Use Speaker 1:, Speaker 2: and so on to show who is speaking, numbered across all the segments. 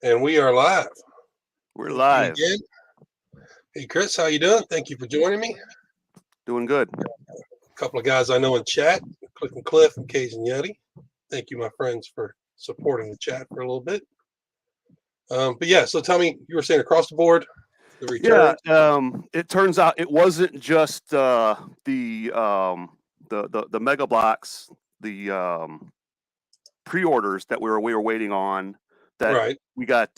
Speaker 1: And we are live.
Speaker 2: We're
Speaker 1: Thank you
Speaker 2: live.
Speaker 1: again. Hey, Chris, how you doing? Thank you for joining me.
Speaker 2: Doing good.
Speaker 1: A couple of guys I know in chat, Click and Cliff and Cajun Yeti. Thank you, my friends, for supporting the chat for a little bit. But yeah, so tell me, you were saying across the board, the return.
Speaker 2: Yeah. It turns out it wasn't just the mega blocks, the pre-orders that we were waiting on. That
Speaker 1: Right.
Speaker 2: we got.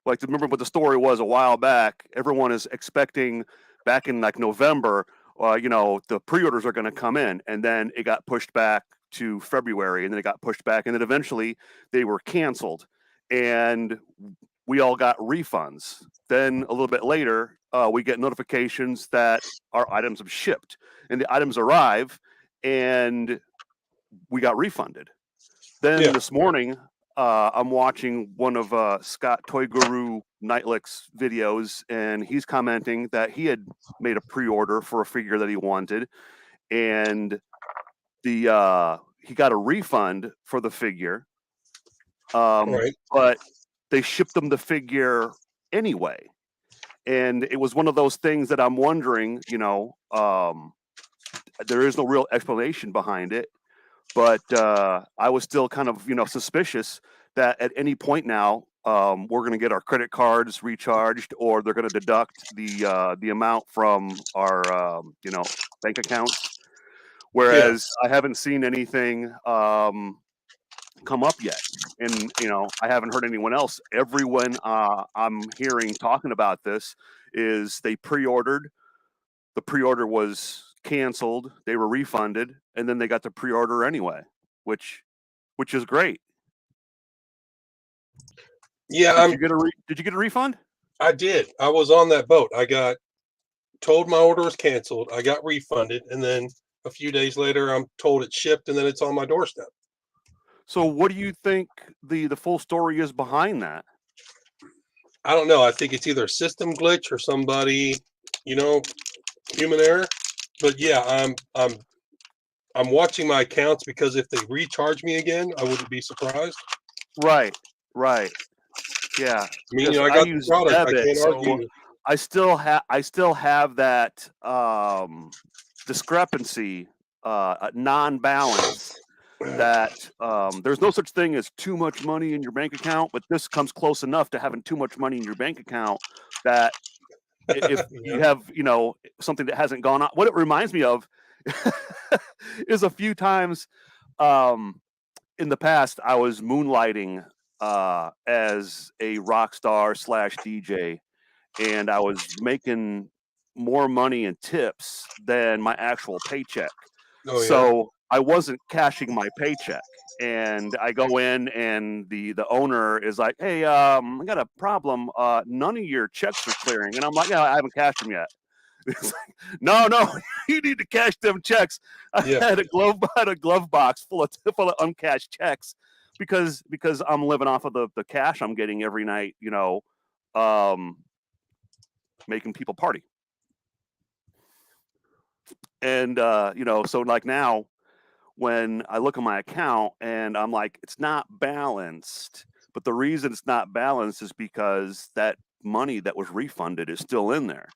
Speaker 2: Like, remember what the story was a while back. Everyone is expecting back in like November. The pre-orders are going to come in, and then it got pushed back to February, and then it got pushed back, and then eventually they were canceled, and we all got refunds. Then a little bit later, we get notifications that our items have shipped, and the items arrive, and we got refunded. Then this morning, I'm watching one of Scott Toy Guru Nightlick's videos, and he's commenting that he had made a pre-order for a figure that he wanted, and he got a refund for the figure,
Speaker 1: Right.
Speaker 2: but they shipped them the figure anyway. And it was one of those things that I'm wondering, there is no real explanation behind it, but I was still kind of, suspicious that at any point now, we're going to get our credit cards recharged, or they're going to deduct the amount from our, bank accounts. Whereas I haven't seen anything come up yet, and I haven't heard anyone else. Everyone I'm hearing talking about this is they pre-ordered. The pre-order was canceled. They were refunded, and then they got the pre-order anyway, which is great.
Speaker 1: Yeah.
Speaker 2: Did you get a refund?
Speaker 1: I did. I was on that boat. I got told my order was canceled. I got refunded, and then a few days later, I'm told it's shipped, and then it's on my doorstep.
Speaker 2: So what do you think the full story is behind that?
Speaker 1: I don't know. I think it's either a system glitch or somebody, human error. But yeah, I'm watching my accounts, because if they recharge me again, I wouldn't be surprised.
Speaker 2: Right. Yeah.
Speaker 1: I mean,
Speaker 2: Because
Speaker 1: I
Speaker 2: I
Speaker 1: got the
Speaker 2: use
Speaker 1: product. I
Speaker 2: debit,
Speaker 1: can't
Speaker 2: so
Speaker 1: argue.
Speaker 2: I still have that discrepancy, non-balance, that there's no such thing as too much money in your bank account, but this comes close enough to having too much money in your bank account that if you have something that hasn't gone on. What it reminds me of is a few times in the past I was moonlighting as a rock star / DJ, and I was making more money in tips than my actual paycheck.
Speaker 1: Oh yeah.
Speaker 2: So I wasn't cashing my paycheck. And I go in, and the owner is like, "Hey, I got a problem. None of your checks are clearing." And I'm like, "Yeah, I haven't cashed them yet." It's like, no, you need to cash them checks. I had a glove box full of uncashed checks, because I'm living off of the cash I'm getting every night, making people party. And so like now, when I look at my account and I'm like, it's not balanced, but the reason it's not balanced is because that money that was refunded is still in there.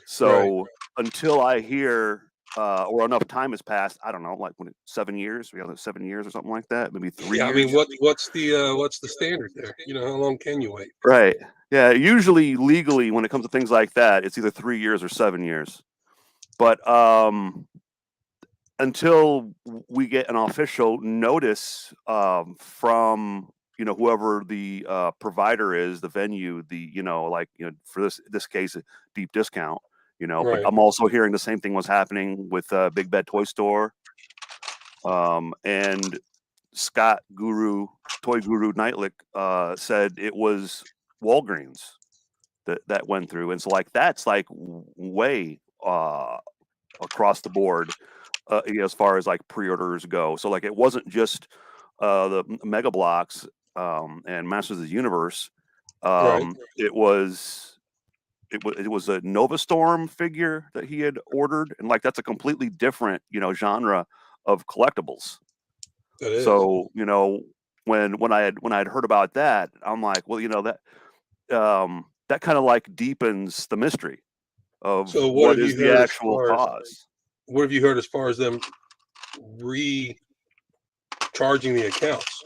Speaker 2: So until I hear or enough time has passed, I don't know, like 7 years, we have 7 years or something like that, maybe 3
Speaker 1: Yeah, I
Speaker 2: years.
Speaker 1: mean, what's the standard there? How long can you wait?
Speaker 2: Right. Yeah. Usually, legally, when it comes to things like that, it's either 3 years or 7 years. But until we get an official notice from whoever the provider is, the venue, for this case, a deep discount. But I'm also hearing the same thing was happening with Big Bad Toy Store, and Scott Toy Guru Nightlick said it was Walgreens that went through, and so that's way across the board as far as pre-orders go. So it wasn't just the Mega Blocks and Masters of the Universe. It was a Nova Storm figure that he had ordered, and that's a completely different genre of collectibles.
Speaker 1: That is.
Speaker 2: So when I had heard about that, I'm like, well, that kind of like deepens the mystery of
Speaker 1: So what
Speaker 2: what
Speaker 1: have
Speaker 2: is
Speaker 1: you
Speaker 2: the
Speaker 1: heard as
Speaker 2: actual
Speaker 1: far as
Speaker 2: cause.
Speaker 1: what have you heard as far as them recharging the accounts?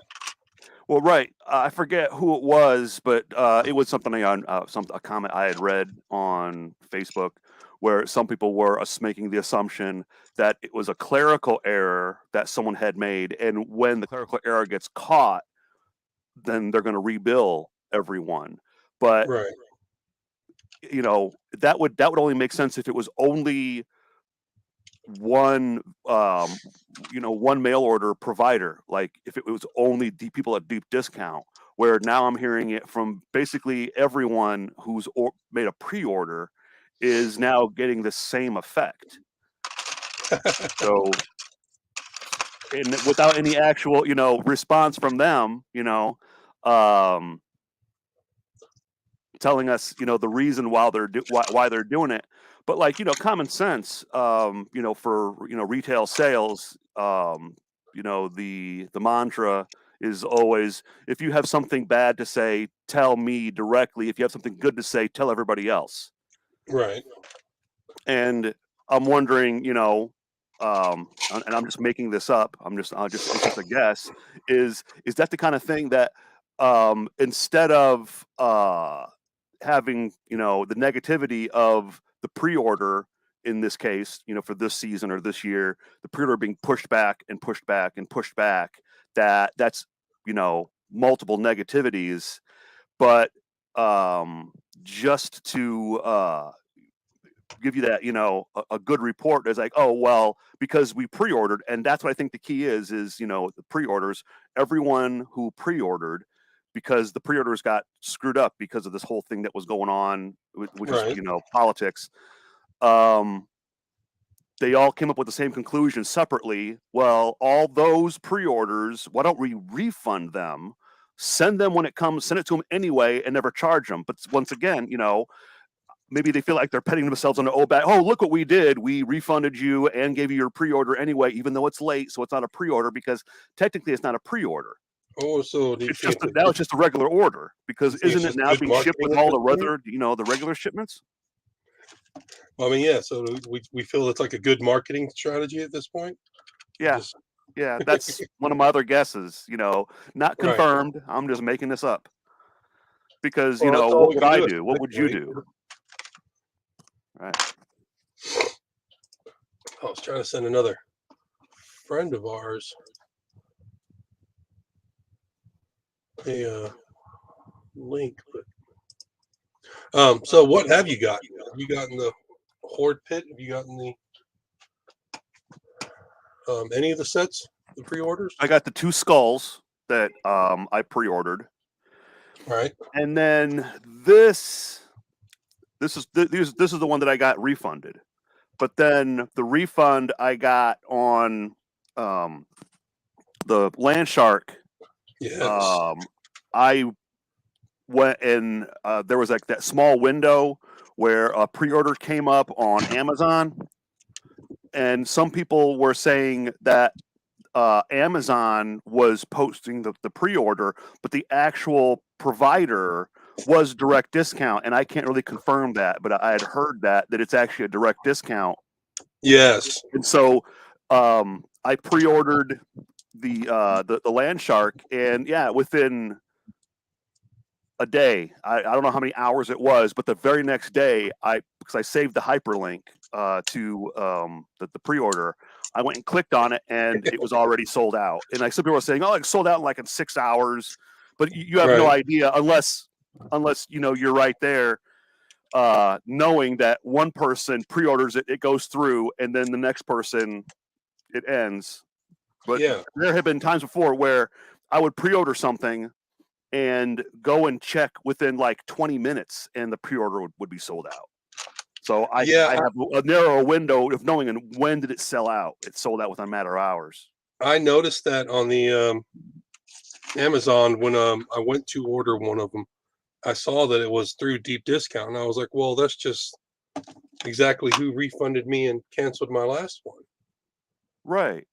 Speaker 2: Well, right. I forget who it was, but it was something on a comment I had read on Facebook where some people were making the assumption that it was a clerical error that someone had made, and when the clerical error gets caught, then they're going to rebill everyone. But
Speaker 1: Right.
Speaker 2: that would only make sense if it was only one one mail order provider, like if it was only people at deep discount, where now I'm hearing it from basically everyone who's made a pre-order is now getting the same effect. So, and without any actual response from them, um telling us the reason why they're doing it. But like common sense, for retail sales, the mantra is always, if you have something bad to say, tell me directly. If you have something good to say, tell everybody else.
Speaker 1: Right.
Speaker 2: And I'm wondering, and I'm just making this up, it's just a guess, is that the kind of thing that instead of having the negativity of the pre-order in this case, for this season or this year, the pre-order being pushed back and pushed back and pushed back, that's multiple negativities, but just to give you that a good report is like, oh well, because we pre-ordered. And that's what I think the key is the pre-orders, everyone who pre-ordered, because the pre-orders got screwed up because of this whole thing that was going on, which is
Speaker 1: Right.
Speaker 2: politics. They all came up with the same conclusion separately. Well, all those pre-orders, why don't we refund them, send them when it comes, send it to them anyway, and never charge them? But once again, maybe they feel like they're petting themselves on the back. Oh, look what we did. We refunded you and gave you your pre-order anyway, even though it's late. So it's not a pre-order because technically it's not a pre-order.
Speaker 1: Oh, so do you
Speaker 2: It's
Speaker 1: think
Speaker 2: just now it's just a regular order, because
Speaker 1: it's
Speaker 2: isn't it
Speaker 1: just
Speaker 2: now
Speaker 1: good
Speaker 2: being shipped
Speaker 1: marketing
Speaker 2: with
Speaker 1: at
Speaker 2: all
Speaker 1: this
Speaker 2: the
Speaker 1: point?
Speaker 2: regular, the regular shipments?
Speaker 1: I mean, yeah. So we feel it's like a good marketing strategy at this point.
Speaker 2: Yeah.
Speaker 1: Just
Speaker 2: Yeah. That's one of my other guesses, not
Speaker 1: right.
Speaker 2: confirmed. I'm just making this up because,
Speaker 1: Well, that's all
Speaker 2: what
Speaker 1: we
Speaker 2: would
Speaker 1: can
Speaker 2: I
Speaker 1: do is
Speaker 2: do? What would you
Speaker 1: speculate.
Speaker 2: do? Right.
Speaker 1: I was trying to send another friend of ours a link, but so what have you got? Have you gotten the Horde pit? Have you gotten the any of the sets, the pre-orders?
Speaker 2: I got the 2 skulls that I pre-ordered.
Speaker 1: Right.
Speaker 2: And then this is the one that I got refunded. But then the refund I got on the Land Shark,
Speaker 1: Yes.
Speaker 2: I went and there was like that small window where a pre-order came up on Amazon, and some people were saying that Amazon was posting the pre-order, but the actual provider was direct discount, and I can't really confirm that, but I had heard that it's actually a direct discount.
Speaker 1: Yes.
Speaker 2: And so I pre-ordered the Land Shark, and yeah, within a day, I don't know how many hours it was, but the very next day, because I saved the hyperlink to the pre-order, I went and clicked on it, and it was already sold out. And like some people were saying, oh, it's sold out in 6 hours, but you have no
Speaker 1: Right.
Speaker 2: idea unless you're right there, knowing that one person pre-orders it, it goes through, and then the next person it ends. But
Speaker 1: Yeah.
Speaker 2: there have been times before where I would pre-order something and go and check within 20 minutes, and the pre-order would be sold out. So I
Speaker 1: Yeah.
Speaker 2: have a narrow window of knowing when did it sell out. It sold out within a matter of hours.
Speaker 1: I noticed that on the Amazon when I went to order one of them. I saw that it was through deep discount, and I was like, well, that's just exactly who refunded me and canceled my last one.
Speaker 2: Right.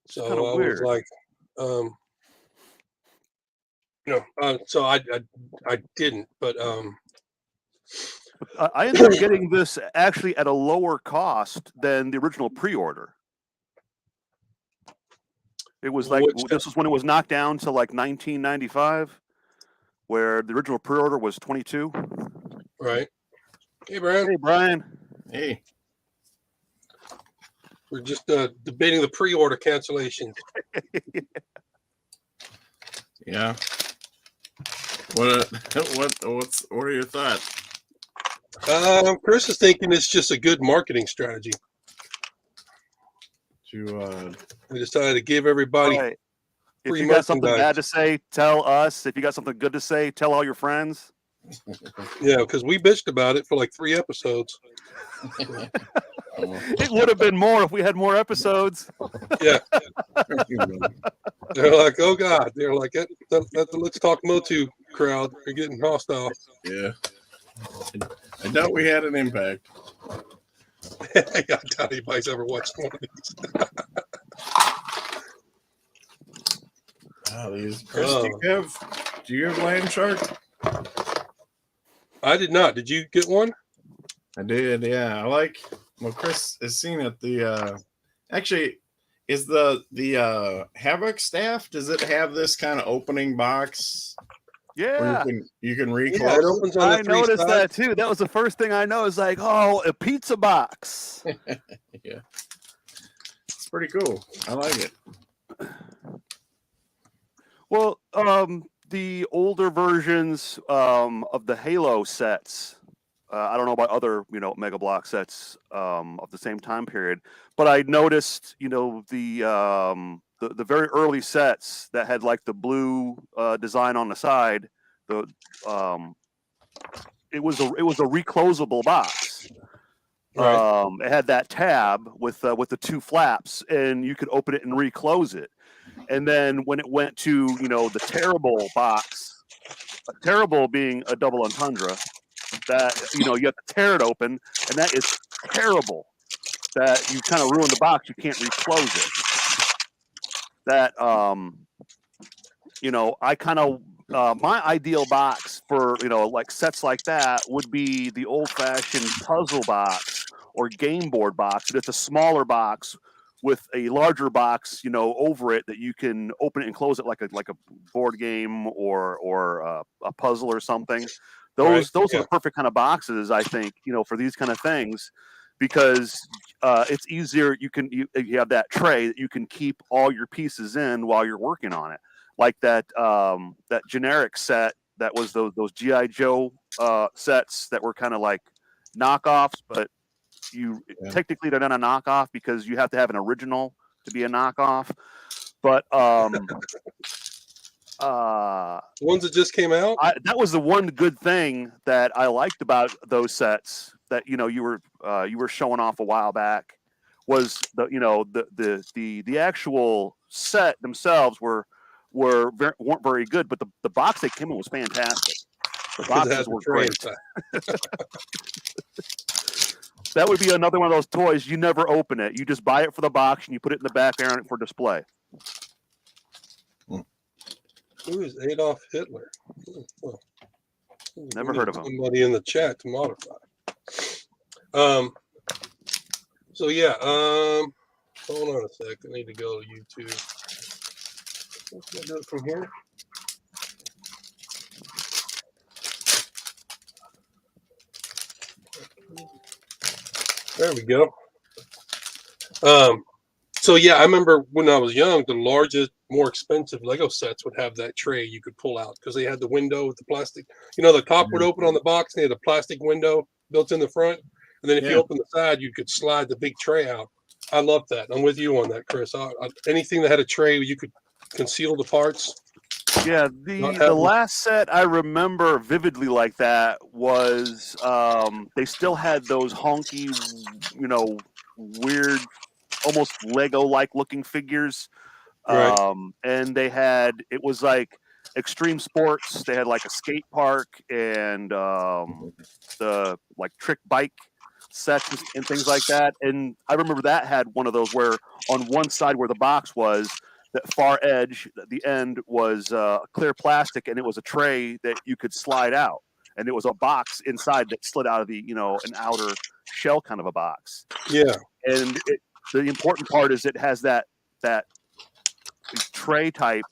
Speaker 2: It's kind
Speaker 1: So
Speaker 2: of
Speaker 1: I was
Speaker 2: weird.
Speaker 1: like, um, So I didn't, but
Speaker 2: I ended up getting this actually at a lower cost than the original pre-order. It was like this was when it was knocked down to like $19.95, where the original pre-order was $22.
Speaker 1: Right. Hey, Brian.
Speaker 2: Hey, Brian.
Speaker 3: Hey.
Speaker 1: We're just debating the pre-order cancellation.
Speaker 3: Yeah. What are your thoughts?
Speaker 1: Chris is thinking it's just a good marketing strategy. We decided to give everybody
Speaker 2: Right. If
Speaker 1: free
Speaker 2: you got something
Speaker 1: merchandise.
Speaker 2: bad to say, tell us. If you got something good to say, tell all your friends.
Speaker 1: Yeah, because we bitched about it for like 3 episodes.
Speaker 2: It would have been more if we had more episodes.
Speaker 1: Yeah. They're like, oh God. They're like, that Let's Talk MotU crowd. They're getting hostile.
Speaker 3: Yeah. I doubt we had an impact.
Speaker 1: I doubt anybody's ever watched one of these.
Speaker 3: Chris, do you have Land Shark?
Speaker 1: I did not. Did you get one?
Speaker 3: I did, yeah. Well, Chris has seen it. Actually, is the Havoc Staff, does it have this kind of opening box?
Speaker 2: Yeah.
Speaker 3: You can reclose.
Speaker 1: Yeah, it opens on the
Speaker 2: I
Speaker 1: 3
Speaker 2: noticed
Speaker 1: sides.
Speaker 2: that too. That was the first thing I noticed. Like, oh, a pizza box.
Speaker 3: Yeah. It's pretty cool. I like it.
Speaker 2: Well, the older versions of the Halo sets, I don't know about other, Mega Block sets of the same time period, but I noticed, the very early sets that had like the blue design on the side, it was a reclosable box.
Speaker 1: Right.
Speaker 2: It had that tab with the 2 flaps, and you could open it and reclose it. And then when it went to, the terrible box, terrible being a double entendre, that, you have to tear it open, and that is terrible. That you kind of ruin the box, you can't reclose it. That, I kind of, my ideal box for, like sets like that would be the old-fashioned puzzle box or game board box. And it's a smaller box with a larger box, over it that you can open it and close it like a board game or a puzzle or something. Those are the perfect kind of boxes, I think, for these kind of things, because it's easier. You have that tray that you can keep all your pieces in while you're working on it, like that generic set that was those G.I. Joe sets that were kind of like knockoffs, but technically they're not a knockoff because you have to have an original to be a knockoff. But
Speaker 1: ones that just came out,
Speaker 2: that was the one good thing that I liked about those sets that you were showing off a while back, was the actual set themselves weren't very good, but the box they came in was fantastic. The boxes were great. That would be another one of those toys you never open it. You just buy it for the box and you put it in the background for display.
Speaker 1: Who is Adolf Hitler? Well,
Speaker 2: never heard of him.
Speaker 1: Somebody in the chat to modify. So yeah. Hold on a sec. I need to go to YouTube. Can I do it from here? There we go. So yeah, I remember when I was young, the largest, more expensive Lego sets would have that tray you could pull out because they had the window with the plastic. The top would open on the box. They had a plastic window built in the front, and then if you open the side, you could slide the big tray out. I love that. I'm with you on that, Chris. Anything that had a tray where you could conceal the parts.
Speaker 2: Yeah, the last set I remember vividly like that was they still had those honky, weird, almost Lego-like looking figures.
Speaker 1: Right.
Speaker 2: And it was like extreme sports. They had like a skate park and the like trick bike sets and things like that. And I remember that had one of those where on one side where the box was, that far edge, the end was clear plastic, and it was a tray that you could slide out, and it was a box inside that slid out of the an outer shell kind of a box.
Speaker 1: Yeah.
Speaker 2: And the important part is it has that tray type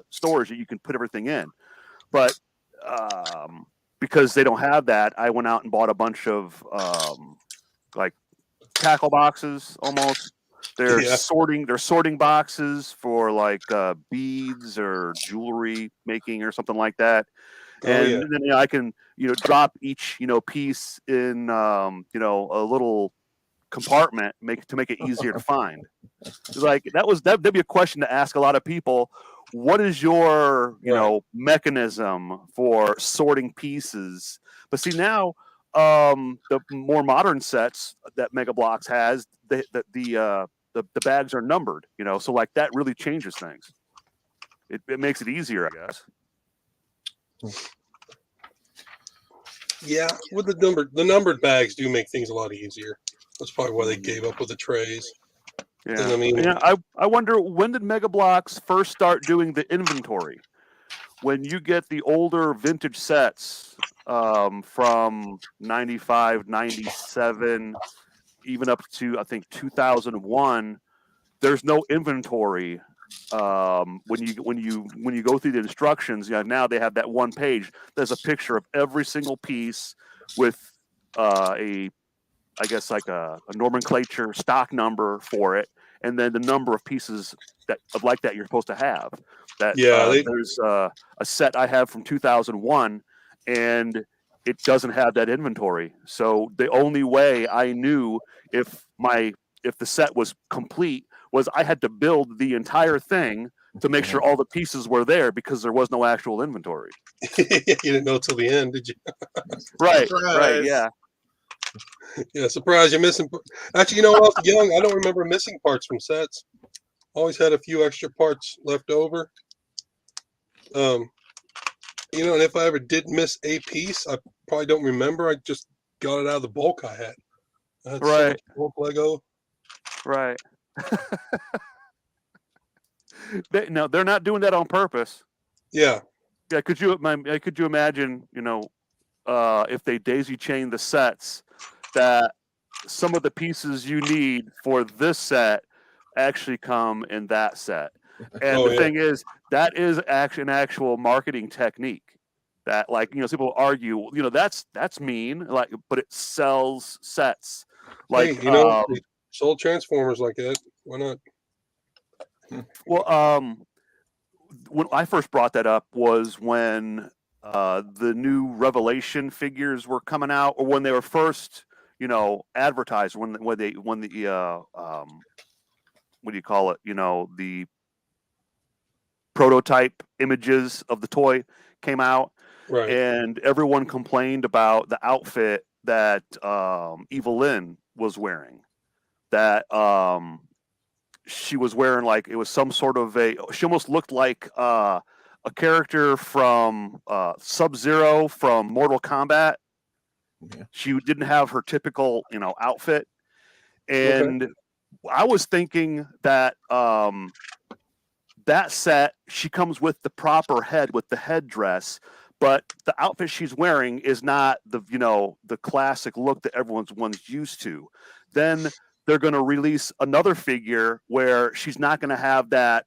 Speaker 2: storage that you can put everything in, but because they don't have that, I went out and bought a bunch of like tackle boxes almost. They're sorting boxes for like beads or jewelry making or something like that. And then I can drop each piece in a little compartment to make it easier to find. Like that'd be a question to ask a lot of people. What is your mechanism for sorting pieces? But see now, the more modern sets that Mega Bloks has, the bags are numbered. So like that really changes things. It makes it easier, I guess.
Speaker 1: Yeah, with the numbered bags do make things a lot easier. That's probably why they gave up with the trays.
Speaker 2: Yeah,
Speaker 1: I mean,
Speaker 2: I wonder, when did Mega Bloks first start doing the inventory? When you get the older vintage sets from 95, 97, even up to I think 2001, there's no inventory. When you go through the instructions, now they have that one page. There's a picture of every single piece with I guess like a nomenclature stock number for it, and then the number of pieces that you're supposed to have. There's a set I have from 2001, and it doesn't have that inventory. So the only way I knew if the set was complete was I had to build the entire thing to make sure all the pieces were there, because there was no actual inventory.
Speaker 1: You didn't know till the end, did you?
Speaker 2: Right,
Speaker 3: Surprise.
Speaker 1: Yeah, surprise, you're missing. Actually, when I was young, I don't remember missing parts from sets. Always had a few extra parts left over. And if I ever did miss a piece, I probably don't remember. I just got it out of the bulk I had. I had so much bulk Lego.
Speaker 2: Right. No, they're not doing that on purpose.
Speaker 1: Yeah.
Speaker 2: Yeah. Could you imagine, if they daisy chain the sets, that some of the pieces you need for this set actually come in that set? And the thing is, that is an actual marketing technique. That, like, people argue, that's mean, like, but it sells sets. Like,
Speaker 1: they sold Transformers like that. Why not?
Speaker 2: Well, when I first brought that up was when the new Revelation figures were coming out, or when they were first, advertised. When the what do you call it? The prototype images of the toy came out,
Speaker 1: right?
Speaker 2: And everyone complained about the outfit that Evelyn was wearing. That she was wearing, like, it was some sort of she almost looked like a character from Sub-Zero from Mortal Kombat. Yeah. She didn't have her typical, outfit. And I was thinking that that set, she comes with the proper head, with the headdress, but the outfit she's wearing is not the classic look that everyone's used to. Then they're going to release another figure where she's not going to have that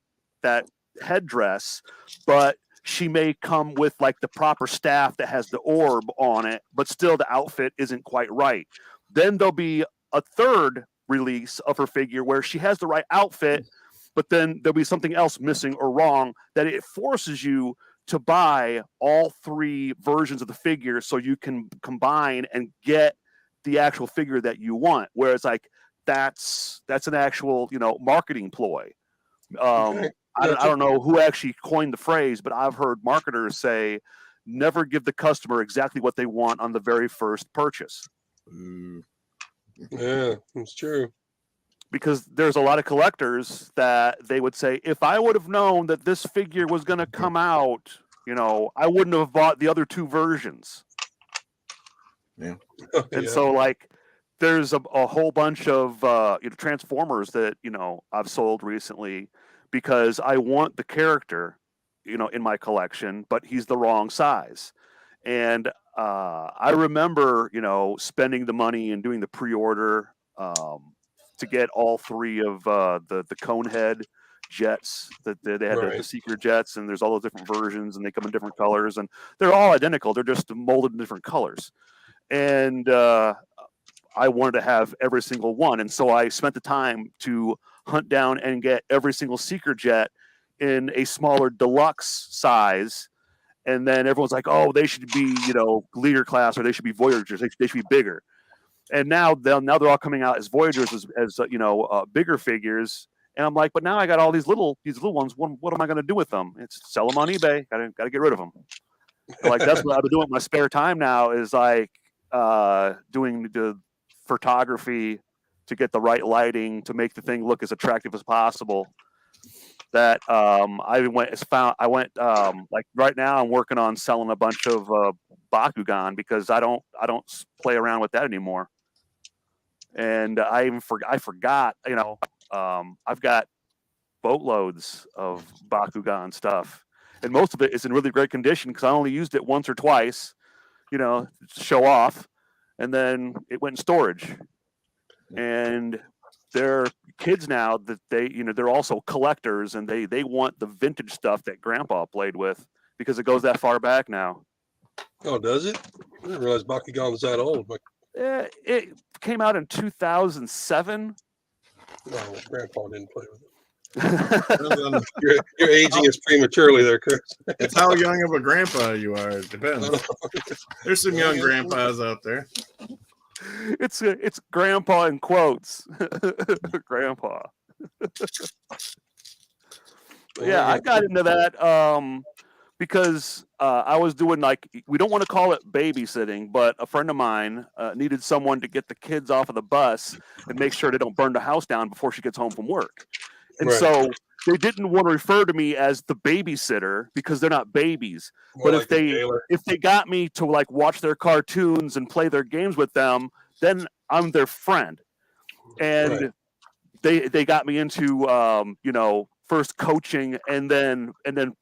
Speaker 2: headdress, but she may come with like the proper staff that has the orb on it, but still the outfit isn't quite right. Then there'll be a third release of her figure where she has the right outfit, but then there'll be something else missing or wrong, that it forces you to buy all three versions of the figure so you can combine and get the actual figure that you want. Whereas, like, that's an actual, marketing ploy. I don't know who actually coined the phrase, but I've heard marketers say, never give the customer exactly what they want on the very first purchase.
Speaker 1: Yeah, it's true.
Speaker 2: Because there's a lot of collectors that they would say, if I would have known that this figure was going to come out, I wouldn't have bought the other two versions.
Speaker 3: Yeah.
Speaker 2: And so, like, there's a whole bunch of Transformers that I've sold recently, because I want the character, in my collection, but he's the wrong size. And I remember, spending the money and doing the pre-order to get all three of the Conehead jets. That they had the
Speaker 1: Right.
Speaker 2: Seeker jets, and there's all those different versions, and they come in different colors, and they're all identical. They're just molded in different colors. And I wanted to have every single one, and so I spent the time to hunt down and get every single Seeker jet in a smaller deluxe size. And then everyone's like, "Oh, they should be, leader class, or they should be Voyagers. They should be bigger." And now they're all coming out as Voyagers, as bigger figures. And I'm like, but now I got all these little ones. What am I going to do with them? It's sell them on eBay. Got to get rid of them. So, like, that's what I've been doing in my spare time now, is like doing the photography to get the right lighting to make the thing look as attractive as possible. That I went like right now I'm working on selling a bunch of Bakugan, because I don't play around with that anymore. And I forgot, I've got boatloads of Bakugan stuff, and most of it is in really great condition because I only used it once or twice, to show off, and then it went in storage. And they're kids now that they're also collectors, and they want the vintage stuff that Grandpa played with because it goes that far back now.
Speaker 1: Oh, does it? I didn't realize Bakugan was that old. But
Speaker 2: It came out in 2007.
Speaker 1: no, Grandpa didn't play with it. You're aging us prematurely there, Chris.
Speaker 3: It's how young of a grandpa you are. It depends. There's some young grandpas out there.
Speaker 2: It's Grandpa in quotes. Grandpa. Yeah, I got into that because I was doing, like, we don't want to call it babysitting, but a friend of mine needed someone to get the kids off of the bus and make sure they don't burn the house down before she gets home from work. And
Speaker 1: Right.
Speaker 2: so they didn't want to refer to me as the babysitter because they're not babies.
Speaker 1: More
Speaker 2: But
Speaker 1: like a jailer.
Speaker 2: if they got me to, like, watch their cartoons and play their games with them, then I'm their friend. And they got me into first coaching and then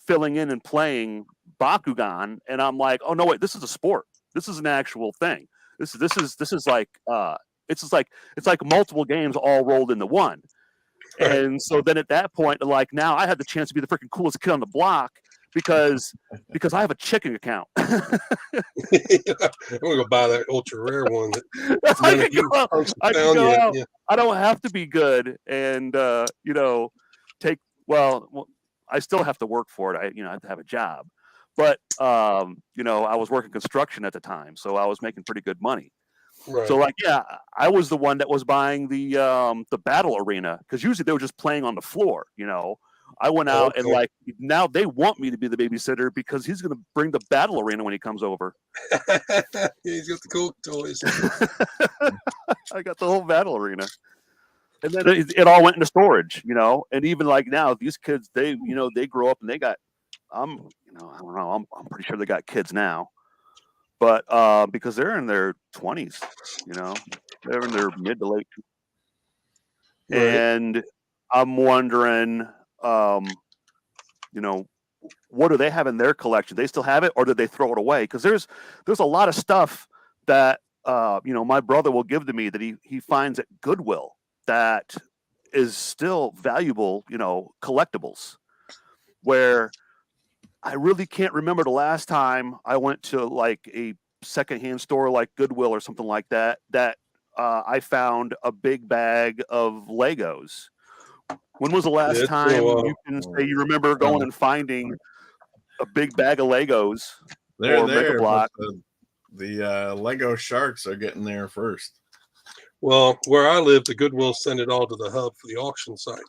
Speaker 2: filling in and playing Bakugan. And I'm like, oh no, wait, this is a sport. This is an actual thing. This is like it's like multiple games all rolled into one. And so then at that point, like, now I had the chance to be the freaking coolest kid on the block because I have a checking account.
Speaker 1: I'm gonna go buy that ultra rare one.
Speaker 2: I can go out.
Speaker 1: Yeah.
Speaker 2: I don't have to be good, and take. Well, I still have to work for it. I have to have a job, but I was working construction at the time, so I was making pretty good money.
Speaker 1: Right.
Speaker 2: So, like, yeah, I was the one that was buying the battle arena, because usually they were just playing on the floor. I went out and, like, now they want me to be the babysitter because he's going to bring the battle arena when he comes over.
Speaker 1: He's got the cool toys.
Speaker 2: I got the whole battle arena. And then it all went into storage, and even like now, these kids, they grow up and they got, I don't know, I'm pretty sure they got kids now, but because they're in their 20s, they're in their mid to late. Right. And I'm wondering, what do they have in their collection? They still have it, or did they throw it away? Because there's a lot of stuff that my brother will give to me that he finds at Goodwill that is still valuable, collectibles, where I really can't remember the last time I went to, like, a secondhand store like Goodwill or something like that I found a big bag of Legos. When was the last time you can say you remember going and finding a big bag of Legos?
Speaker 3: They're there, but the Lego sharks are getting there first.
Speaker 1: Well, where I live, the Goodwill send it all to the hub for the auction site.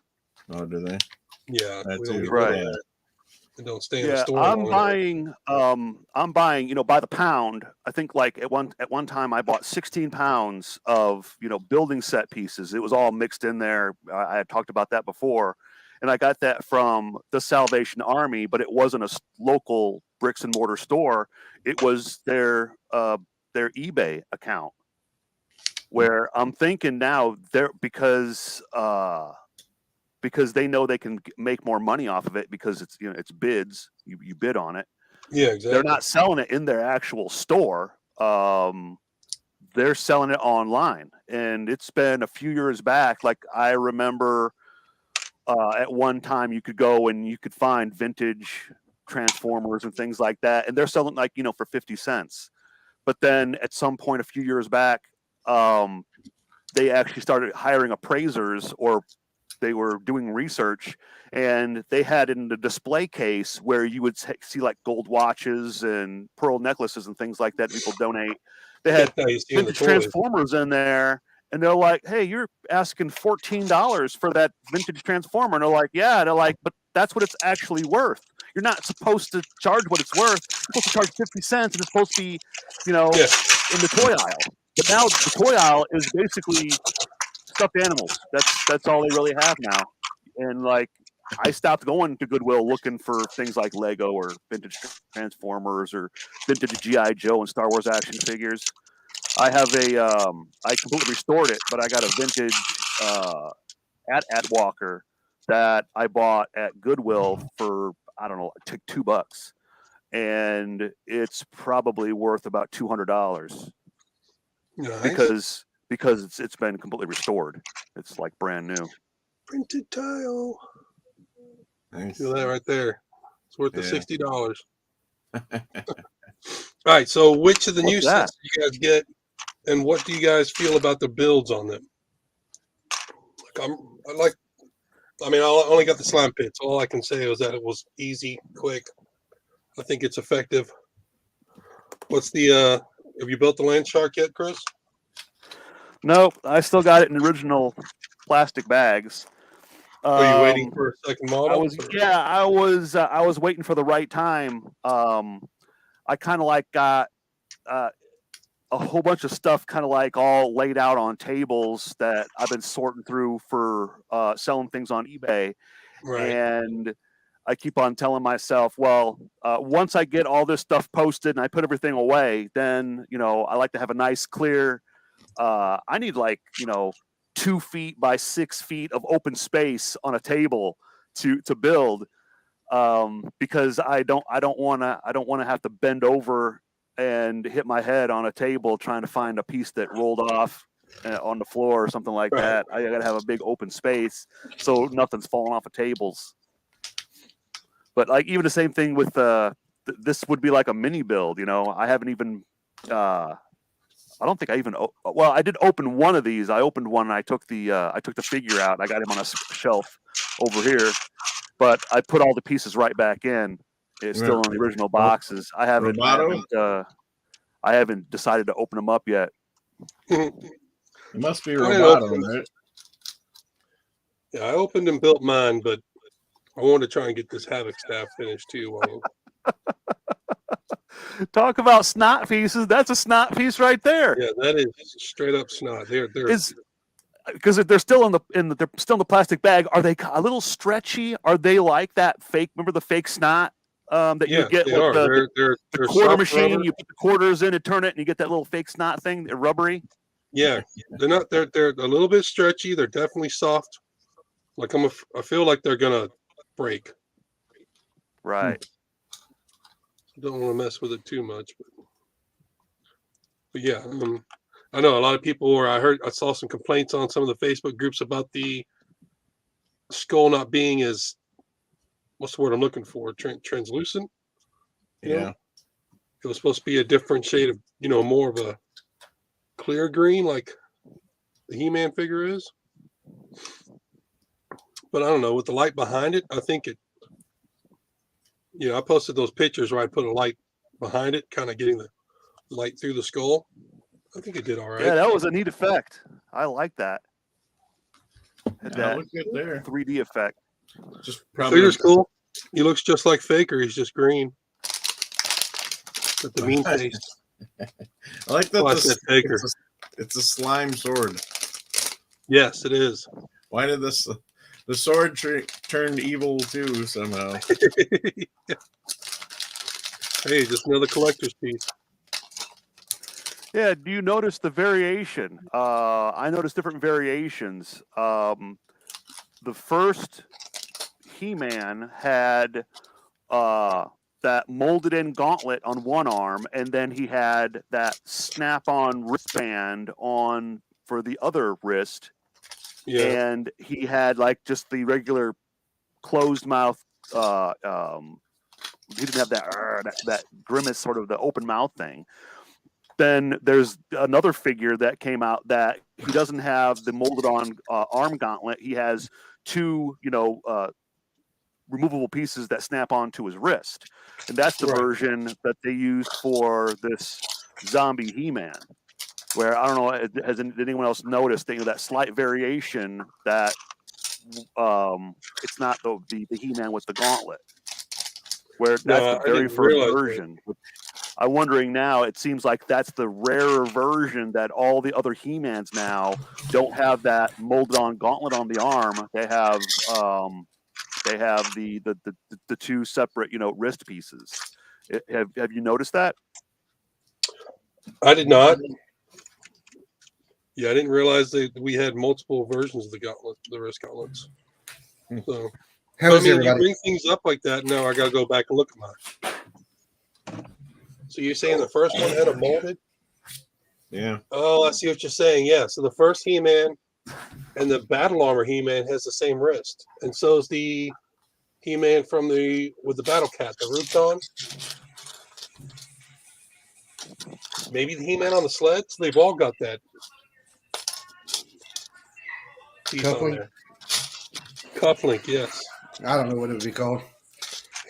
Speaker 3: Oh, do they?
Speaker 1: Yeah,
Speaker 2: right.
Speaker 1: It don't stay in the store.
Speaker 2: I'm buying by the pound. I think, like, at one time I bought 16 pounds of building set pieces. It was all mixed in there. I had talked about that before, and I got that from the Salvation Army, but it wasn't a local bricks and mortar store. It was their eBay account. Where I'm thinking now, because because they know they can make more money off of it because it's, you know, it's bids. You bid on it.
Speaker 1: Yeah, exactly.
Speaker 2: They're not selling it in their actual store. They're selling it online, and it's been a few years back. Like I remember at one time you could go and you could find vintage Transformers and things like that, and they're selling like, you know, for 50 cents. But then at some point a few years back, they actually started hiring appraisers, or they were doing research, and they had in the display case where you would see like gold watches and pearl necklaces and things like that people donate. They had
Speaker 1: You see in the
Speaker 2: vintage
Speaker 1: toys.
Speaker 2: Transformers in there, and they're like, "Hey, you're asking $14 for that vintage Transformer." And they're like, "Yeah." They're like, "But that's what it's actually worth. You're not supposed to charge what it's worth. You're supposed to charge 50 cents, and it's supposed to be, you know,
Speaker 1: Yeah.
Speaker 2: in the toy aisle." But now the toy aisle is basically stuffed animals. That's all they really have now. And like, I stopped going to Goodwill looking for things like Lego or vintage Transformers or vintage GI Joe and Star Wars action figures. I have I completely restored it, but I got a vintage at Walker that I bought at Goodwill for, I don't know, it took $2, and it's probably worth about $200
Speaker 1: Nice.
Speaker 2: because it's been completely restored. It's like brand new.
Speaker 1: Printed tile.
Speaker 3: Nice.
Speaker 1: Feel that right there. It's worth the
Speaker 3: Yeah.
Speaker 1: $60. All right. So, which of the new
Speaker 2: What's that?
Speaker 1: sets do you guys get, and what do you guys feel about the builds on them? I mean, I only got the slime pits. All I can say was that it was easy, quick. I think it's effective. What's the? Have you built the land shark yet, Chris?
Speaker 2: Nope, I still got it in original plastic bags.
Speaker 1: Are you waiting for a second model?
Speaker 2: I was waiting for the right time. I kind of like got a whole bunch of stuff kind of like all laid out on tables that I've been sorting through for selling things on eBay.
Speaker 1: Right.
Speaker 2: And I keep on telling myself, well, once I get all this stuff posted and I put everything away, then, you know, I like to have a nice clear, I need like, you know, 2 feet by 6 feet of open space on a table to build, because I don't want to have to bend over and hit my head on a table trying to find a piece that rolled off on the floor or something like
Speaker 1: Right.
Speaker 2: that. I got to have a big open space so nothing's falling off of tables. But like even the same thing with this would be like a mini build. You know, I haven't even. I don't think I even. Well, I did open one of these. I opened one and I took the figure out. I got him on a shelf over here, but I put all the pieces right back in. It's still in the original boxes. I haven't decided to open them up yet.
Speaker 3: It must be
Speaker 1: I
Speaker 3: Roboto,
Speaker 1: opened-
Speaker 3: right?
Speaker 1: Yeah, I opened and built mine, but I wanted to try and get this Havoc Staff finished too.
Speaker 2: Talk about snot pieces. That's a snot piece right there.
Speaker 1: Yeah, that is straight up snot. They're
Speaker 2: Because they're still they're still in the plastic bag. Are they a little stretchy? Are they like that fake? Remember the fake snot that you get
Speaker 1: they
Speaker 2: with
Speaker 1: are.
Speaker 2: the
Speaker 1: They're
Speaker 2: quarter
Speaker 1: soft
Speaker 2: machine?
Speaker 1: rubber.
Speaker 2: You put the quarters in and turn it, and you get that little fake snot thing. They're rubbery.
Speaker 1: Yeah, they're not. They're a little bit stretchy. They're definitely soft. Like I feel like they're gonna break.
Speaker 2: Right.
Speaker 1: Don't want to mess with it too much, but yeah, I know a lot of people. Or I saw some complaints on some of the Facebook groups about the skull not being as, what's the word I'm looking for? Translucent. You know?
Speaker 3: Yeah.
Speaker 1: It was supposed to be a different shade of, more of a clear green, like the He-Man figure is. But I don't know, with the light behind it, I think it. I posted those pictures where I put a light behind it, kind of getting the light through the skull. I think it did all right.
Speaker 2: Yeah, that was a neat effect. I like that. Had that
Speaker 3: Look good there.
Speaker 2: 3D effect.
Speaker 3: Just probably
Speaker 1: Figure's cool. He looks just like Faker. He's just green. With the mean face.
Speaker 3: I like that.
Speaker 1: I said Faker.
Speaker 3: It's a slime sword.
Speaker 1: Yes, it is.
Speaker 3: Why did the sword turn evil too somehow?
Speaker 1: Hey, just another collector's piece.
Speaker 2: Yeah, do you notice the variation? I noticed different variations. the first He-Man had that molded in gauntlet on one arm, and then he had that snap-on wristband on for the other wrist.
Speaker 1: Yeah.
Speaker 2: And he had like just the regular closed mouth. He didn't have that grimace, sort of the open mouth thing. Then there's another figure that came out that he doesn't have the molded on arm gauntlet. He has two, removable pieces that snap onto his wrist, and that's the
Speaker 1: Right.
Speaker 2: version that they used for this zombie He-Man. Where I don't know, did anyone else notice that slight variation that it's not the He-Man with the gauntlet, where that's
Speaker 1: No,
Speaker 2: the
Speaker 1: I
Speaker 2: very
Speaker 1: didn't
Speaker 2: first
Speaker 1: realize that.
Speaker 2: version. I'm wondering now, it seems like that's the rarer version, that all the other He-Mans now don't have that molded on gauntlet on the arm. They have the two separate, wrist pieces. Have you noticed that?
Speaker 1: I did not. Yeah, I didn't realize that we had multiple versions of the gauntlet, the wrist gauntlets. So,
Speaker 4: How
Speaker 1: I
Speaker 4: is
Speaker 1: mean, you
Speaker 4: everybody?
Speaker 1: bring things up like that. Now I got to go back and look at mine. So you're saying the first one had a molded?
Speaker 3: Yeah.
Speaker 1: Oh, I see what you're saying. Yeah. So the first He-Man and the Battle Armor He-Man has the same wrist, and so is the He-Man with the Battle Cat, the Rubicon. Maybe the He-Man on the sleds. They've all got that piece on
Speaker 4: Coupling?
Speaker 1: there. Cufflink, yes.
Speaker 4: I don't know what it would be called.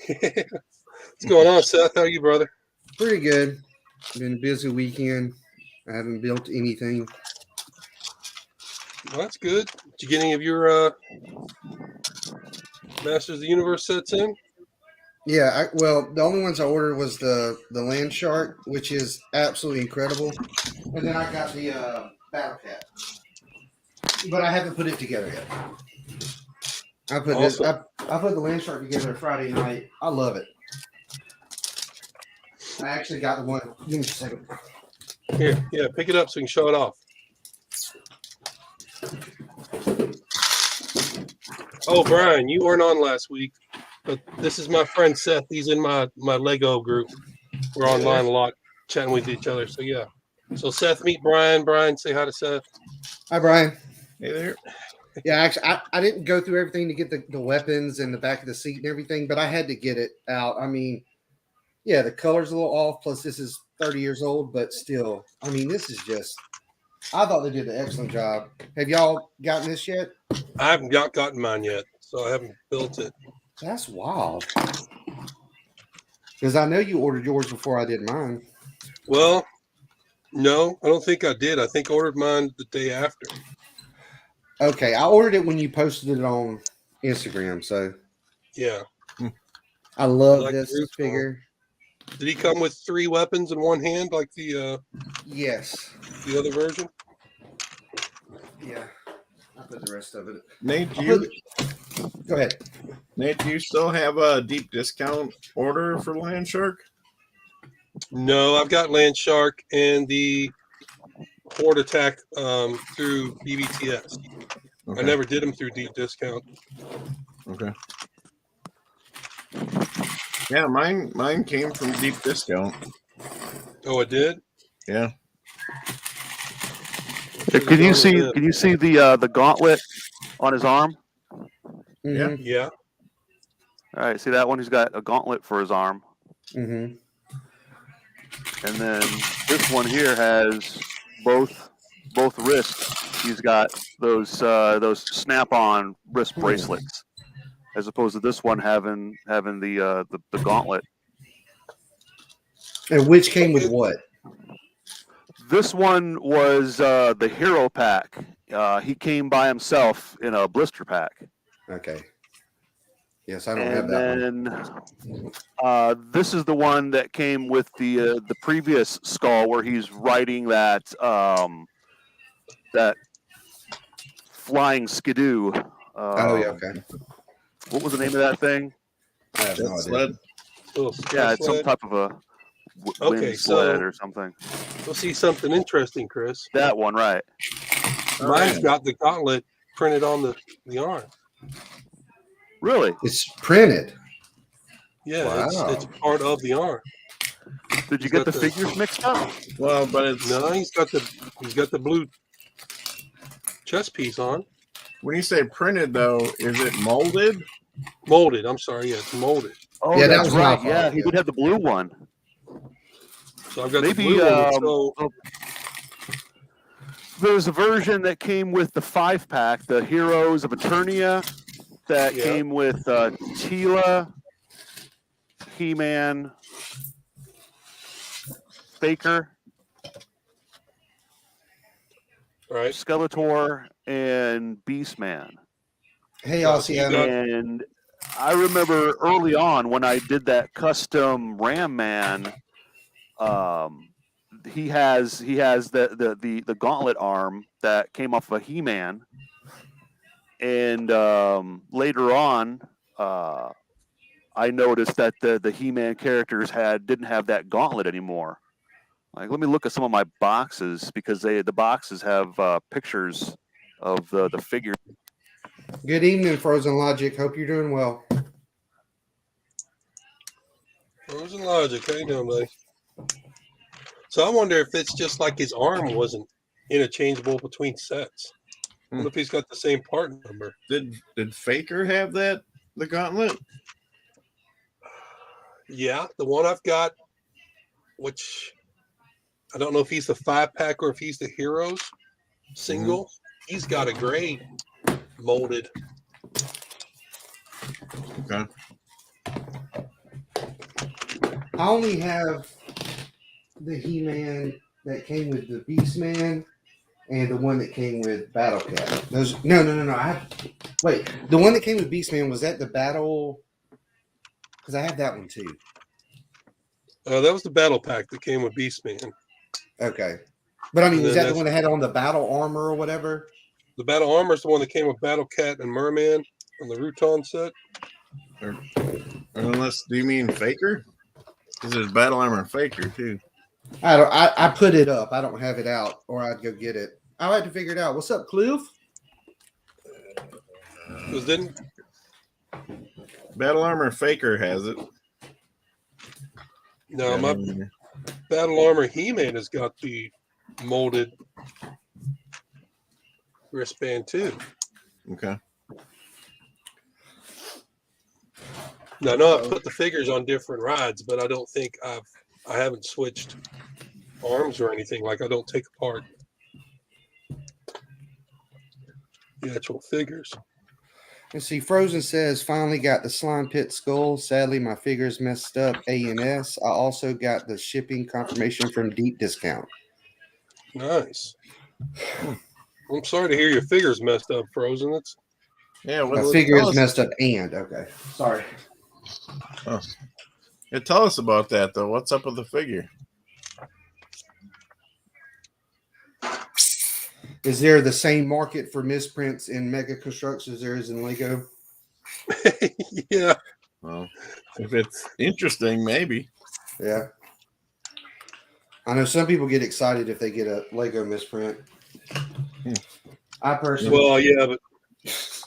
Speaker 1: What's going on, Seth? How are you, brother?
Speaker 4: Pretty good. Been a busy weekend. I haven't built anything.
Speaker 1: Well, that's good. Did you get any of your Masters of the Universe sets in?
Speaker 4: Yeah, well, the only ones I ordered was the Land Shark, which is absolutely incredible, and then I got the Battle Cat, but I haven't put it together yet. I put this.
Speaker 1: Awesome.
Speaker 4: I put the Land Shark together Friday night. I love it. I actually got the one. Give me a second.
Speaker 1: Here, yeah, pick it up so you can show it off. Oh, Brian, you weren't on last week, but this is my friend Seth. He's in my Lego group. We're online a lot, chatting with each other. So yeah. So Seth, meet Brian. Brian, say hi to Seth.
Speaker 4: Hi, Brian.
Speaker 3: Hey there.
Speaker 4: Yeah, actually, I didn't go through everything to get the weapons and the back of the seat and everything, but I had to get it out. I mean, yeah, the color's a little off. Plus, this is 30 years old, but still, I mean, this is just. I thought they did an excellent job. Have y'all gotten this yet?
Speaker 1: I haven't gotten mine yet, so I haven't built it.
Speaker 4: That's wild. Because I know you ordered yours before I did mine.
Speaker 1: Well, no, I don't think I did. I think I ordered mine the day after.
Speaker 4: Okay, I ordered it when you posted it on Instagram. So
Speaker 1: Yeah.
Speaker 4: I love
Speaker 1: Like
Speaker 4: this
Speaker 1: Rubicon.
Speaker 4: figure.
Speaker 1: Did he come with 3 weapons in one hand, like the
Speaker 4: Yes.
Speaker 1: other version?
Speaker 4: Yeah. I put the rest of it.
Speaker 3: Nate,
Speaker 4: Go ahead.
Speaker 3: Nate, do you still have a deep discount order for Land Shark?
Speaker 1: No, I've got Land Shark and the Horde Attack through BBTS.
Speaker 3: Okay.
Speaker 1: I never did them through deep discount.
Speaker 3: Okay. Yeah, mine came from deep discount.
Speaker 1: Oh, it did?
Speaker 3: Yeah.
Speaker 2: Can you see the gauntlet on his arm?
Speaker 3: Yeah.
Speaker 4: Mhm.
Speaker 1: Yeah.
Speaker 2: All right, see that one? He's got a gauntlet for his arm.
Speaker 4: Mhm.
Speaker 2: And then this one here has both wrists. He's got those snap-on wrist bracelets, as opposed to this one having the gauntlet.
Speaker 4: And which came with what?
Speaker 2: This one was the hero pack. He came by himself in a blister pack.
Speaker 4: Okay. Yes, I don't have that one.
Speaker 2: And this is the one that came with the previous skull, where he's riding that flying skidoo.
Speaker 4: Oh yeah, okay.
Speaker 2: What was the name of that thing?
Speaker 4: I have no idea.
Speaker 3: Sled.
Speaker 1: Little
Speaker 2: Yeah, it's some
Speaker 1: sled.
Speaker 2: type of a wind
Speaker 1: Okay,
Speaker 2: sled
Speaker 1: so-
Speaker 2: or something.
Speaker 1: We'll see something interesting, Chris.
Speaker 2: That one, right?
Speaker 1: Mine's got the gauntlet printed on the arm.
Speaker 2: Really?
Speaker 4: It's printed.
Speaker 1: Yeah, it's
Speaker 3: Wow.
Speaker 1: part of the arm.
Speaker 2: Did you
Speaker 1: He's
Speaker 2: get
Speaker 1: got
Speaker 2: the
Speaker 1: the-
Speaker 2: figures mixed up?
Speaker 3: Well, but it's
Speaker 1: No, he's got the blue chest piece on.
Speaker 3: when you say printed though, is it molded?
Speaker 1: Molded. I'm sorry. Yeah, it's molded.
Speaker 2: Oh,
Speaker 4: Yeah, that
Speaker 2: that's
Speaker 4: was my
Speaker 2: right.
Speaker 4: fault,
Speaker 2: Yeah, he
Speaker 4: yeah.
Speaker 2: did have the blue one.
Speaker 1: So I've got
Speaker 2: Maybe
Speaker 1: the blue one. So
Speaker 2: there's a version that came with the 5-pack, the Heroes of Eternia, that
Speaker 1: Yeah.
Speaker 2: came with Tila, He-Man, Faker,
Speaker 1: right.
Speaker 2: Skeletor, and Beastman.
Speaker 4: Hey,
Speaker 1: Yeah,
Speaker 4: Aussie
Speaker 1: you
Speaker 4: Adam.
Speaker 1: got-
Speaker 2: And I remember early on when I did that custom Ram Man, he has the gauntlet arm that came off of a He-Man, and later on, I noticed that the He-Man characters didn't have that gauntlet anymore. Like, let me look at some of my boxes because the boxes have pictures of the figure.
Speaker 4: Good evening, Frozen Logic. Hope you're doing well.
Speaker 1: Frozen Logic. How you doing, buddy? So I wonder if it's just like his arm wasn't interchangeable between sets. I wonder if he's got the same part number.
Speaker 3: Did Faker have that the gauntlet?
Speaker 1: Yeah, the one I've got, which I don't know if he's the 5-pack or if he's the Heroes single. He's got a gray molded.
Speaker 3: Okay.
Speaker 4: I only have the He-Man that came with the Beastman and the one that came with Battle Cat. Those no. Wait, the one that came with Beastman, was that the Battle? Because I have that one too.
Speaker 1: That was the battle pack that came with Beastman.
Speaker 4: Okay, but I mean,
Speaker 1: And
Speaker 4: was
Speaker 1: then
Speaker 4: that the
Speaker 1: that's-
Speaker 4: one that had on the battle armor or whatever?
Speaker 1: The battle armor is the one that came with Battle Cat and Merman on the Rutan set.
Speaker 3: Or unless, do you mean Faker? Because there's battle armor and Faker too.
Speaker 4: I put it up. I don't have it out, or I'd go get it. I had to figure it out. What's up, Cliff?
Speaker 1: Because then
Speaker 3: Battle armor and Faker has it.
Speaker 1: no, my battle armor He-Man has got the molded wristband too.
Speaker 3: Okay.
Speaker 1: Now, I know I put the figures on different rides, but I don't think I haven't switched arms or anything. Like I don't take apart the actual figures.
Speaker 4: Let's see. Frozen says, finally got the slime pit skull. Sadly, my figures messed up A&S. I also got the shipping confirmation from Deep Discount.
Speaker 1: Nice. I'm sorry to hear your figures messed up, Frozen. It's
Speaker 3: Yeah.
Speaker 4: My
Speaker 3: Well,
Speaker 4: figure
Speaker 3: tell
Speaker 4: is
Speaker 3: us,
Speaker 4: messed up and okay. Sorry.
Speaker 3: yeah, tell us about that though. What's up with the figure?
Speaker 4: Is there the same market for misprints in Mega Constructs as there is in Lego?
Speaker 1: yeah.
Speaker 3: Well, if it's interesting, maybe.
Speaker 4: Yeah. I know some people get excited if they get a Lego misprint. I personally,
Speaker 1: Well, yeah, but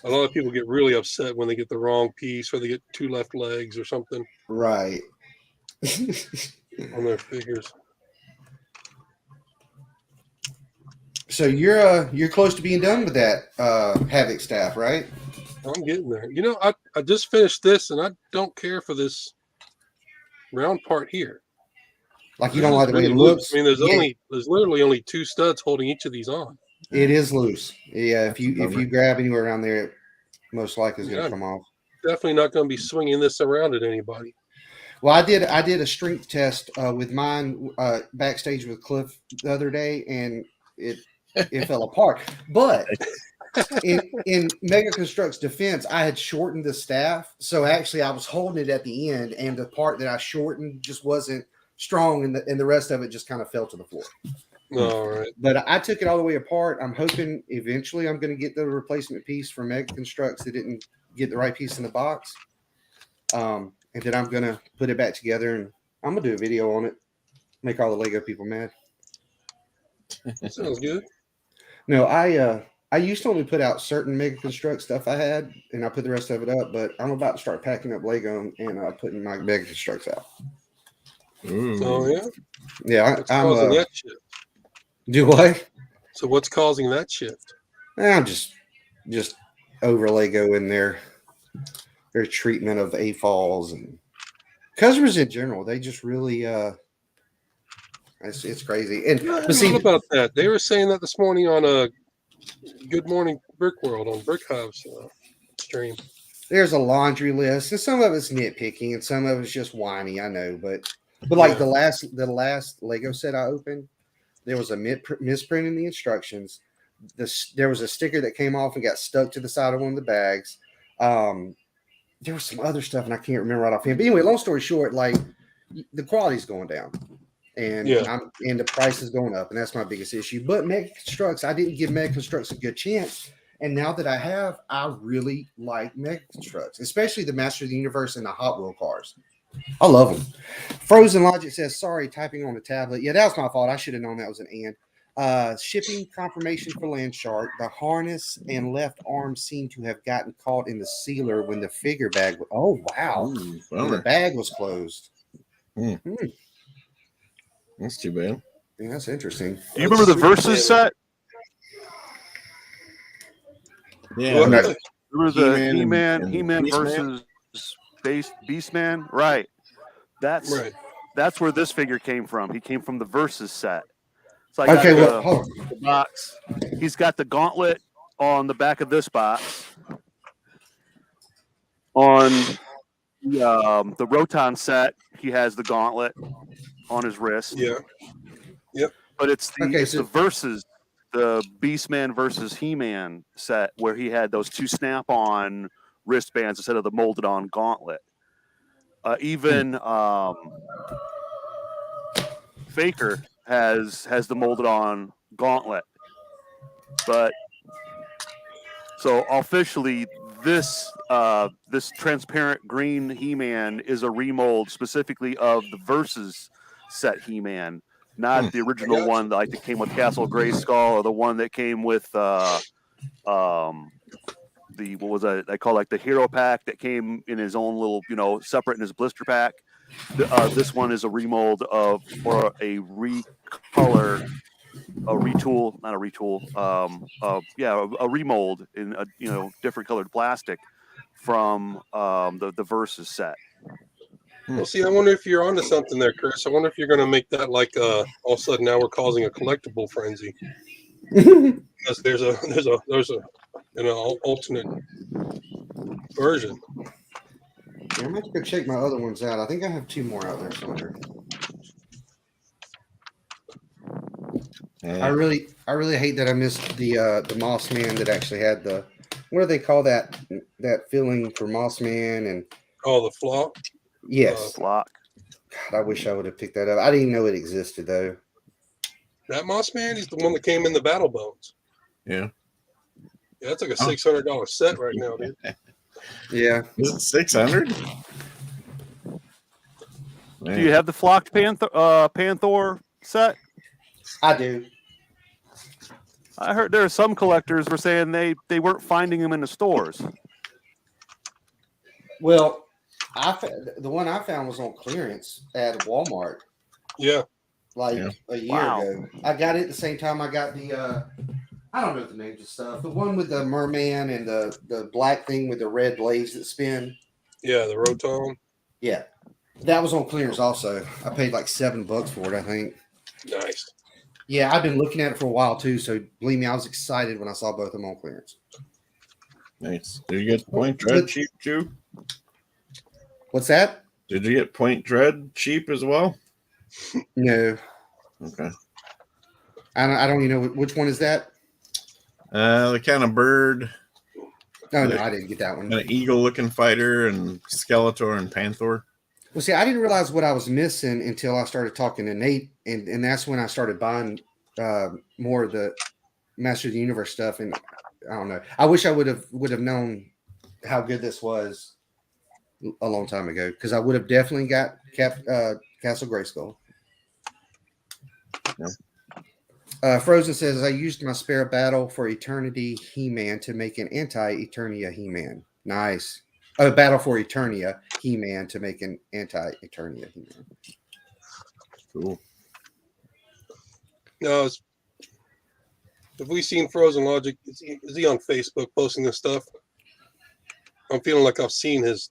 Speaker 1: a lot of people get really upset when they get the wrong piece or they get 2 left legs or something
Speaker 4: right.
Speaker 1: on their figures.
Speaker 4: So you're close to being done with that Havoc Staff, right?
Speaker 1: I'm getting there. You know, I just finished this and I don't care for this round part here.
Speaker 4: Like you
Speaker 1: This
Speaker 4: don't
Speaker 1: is
Speaker 4: like the way
Speaker 1: really
Speaker 4: it
Speaker 1: loose.
Speaker 4: looks.
Speaker 1: I mean,
Speaker 4: Yeah,
Speaker 1: there's literally only 2 studs holding each of these on.
Speaker 4: it is loose. Yeah, if you
Speaker 3: Bummer.
Speaker 4: grab anywhere around there, it most likely is going
Speaker 1: Yeah.
Speaker 4: to come off.
Speaker 1: Definitely not going to be swinging this around at anybody.
Speaker 4: Well, I did a strength test with mine backstage with Cliff the other day, and it fell apart. But in Mega Construct's defense, I had shortened the staff, so actually I was holding it at the end, and the part that I shortened just wasn't strong, and the rest of it just kind of fell to the floor.
Speaker 1: All right.
Speaker 4: But I took it all the way apart. I'm hoping eventually I'm going to get the replacement piece from Mega Constructs that didn't get the right piece in the box. And then I'm going to put it back together, and I'm going to do a video on it. Make all the Lego people mad.
Speaker 1: Sounds good.
Speaker 4: No, I I used to only put out certain Mega Construct stuff I had, and I put the rest of it up. But I'm about to start packing up Lego and putting my Mega Constructs out.
Speaker 3: Ooh.
Speaker 1: Oh yeah.
Speaker 4: Yeah,
Speaker 1: What's
Speaker 4: I'm
Speaker 1: causing that shift?
Speaker 4: do what?
Speaker 1: So what's causing that shift?
Speaker 4: I'm just over Lego in their treatment of AFOLs and customers in general. They just really it's crazy. And
Speaker 1: I
Speaker 4: but see,
Speaker 1: forgot about that. They were saying that this morning on a Good Morning Brick World on Brick House stream.
Speaker 4: there's a laundry list, and some of it's nitpicking, and some of it's just whiny. I know, but like the last Lego set I opened, there was a misprint in the instructions. There was a sticker that came off and got stuck to the side of one of the bags. There was some other stuff, and I can't remember right offhand. But anyway, long story short, like the quality's going down, and the price is going up, and that's my biggest issue. But Mega Constructs, I didn't give Mega Constructs a good chance. And now that I have, I really like Mega Constructs, especially the Master of the Universe and the Hot Wheel cars. I love them. Frozen Logic says, sorry, typing on the tablet. Yeah, that was my fault. I should have known that was an and. Shipping confirmation for Landshark. The harness and left arm seem to have gotten caught in the sealer when the figure bag. Oh, wow.
Speaker 3: Ooh,
Speaker 4: When the bag was closed.
Speaker 3: That's too bad.
Speaker 4: Yeah, that's interesting.
Speaker 2: Do you remember the Versus set?
Speaker 3: Yeah.
Speaker 1: What?
Speaker 2: Remember the
Speaker 3: He-Man
Speaker 2: He-Man
Speaker 3: Beastman?
Speaker 2: versus Beastman? Right. That's where this figure came from. He came from the Versus set. So I got the box. He's got the gauntlet on the back of this box. On the Roton set, he has the gauntlet on his wrist.
Speaker 1: Yeah. Yep.
Speaker 2: But it's the Versus, the Beastman versus He-Man set where he had those two snap-on wristbands instead of the molded-on gauntlet. Even Faker has the molded-on gauntlet. But so officially, this transparent green He-Man is a remold specifically of the Versus set He-Man. Not the original one that came with Castle Grayskull, or the one that came with the what was that? I call the hero pack that came in his own little, separate in his blister pack. This one is a remold or a recolor, a retool, not a retool. A remold in a different colored plastic from the Versus set.
Speaker 1: Well, see, I wonder if you're onto something there, Chris. I wonder if you're going to make that all of a sudden now we're causing a collectible frenzy. Because there's a alternate version.
Speaker 4: Yeah, I'm going to go check my other ones out. I think I have 2 more out there somewhere. I really hate that I missed the Moss Man that actually had the, what do they call that filling for Moss Man and
Speaker 1: the flock.
Speaker 4: Yes.
Speaker 2: Flock.
Speaker 4: God, I wish I would have picked that up. I didn't even know it existed though.
Speaker 1: That Moss Man, he's the one that came in the Battle Bones.
Speaker 3: Yeah.
Speaker 1: Yeah, that's like a $600 set right now, dude.
Speaker 4: Yeah.
Speaker 3: Is it 600?
Speaker 2: Do you have the flocked Panther set?
Speaker 4: I do.
Speaker 2: I heard there are some collectors were saying they weren't finding them in the stores.
Speaker 4: Well, the one I found was on clearance at Walmart.
Speaker 1: Yeah.
Speaker 4: A year ago. I got it at the same time I got the I don't know the names of stuff. The one with the merman and the black thing with the red blades that spin.
Speaker 1: Yeah, the Rotom.
Speaker 4: Yeah. That was on clearance also. I paid like $7 for it, I think.
Speaker 1: Nice.
Speaker 4: Yeah, I've been looking at it for a while too, so believe me, I was excited when I saw both of them on clearance.
Speaker 3: Nice. Did you get Point Dread cheap too?
Speaker 4: What's that?
Speaker 3: Did you get Point Dread cheap as well?
Speaker 4: No.
Speaker 3: Okay.
Speaker 4: I don't even know which one is that.
Speaker 3: The kind of bird.
Speaker 4: No, I didn't get that one.
Speaker 3: An eagle-looking fighter and Skeletor and Panther.
Speaker 4: Well, see, I didn't realize what I was missing until I started talking to Nate, and that's when I started buying more of the Master of the Universe stuff. And I don't know. I wish I would have known how good this was a long time ago, because I would have definitely got Castle Grayskull.
Speaker 3: Yeah.
Speaker 4: Frozen says, I used my spare battle for Eternity He-Man to make an anti-Eternia He-Man. Nice. A battle for Eternia He-Man to make an anti-Eternia He-Man.
Speaker 3: Cool.
Speaker 1: No, have we seen Frozen Logic? Is he on Facebook posting this stuff? I'm feeling like I've seen his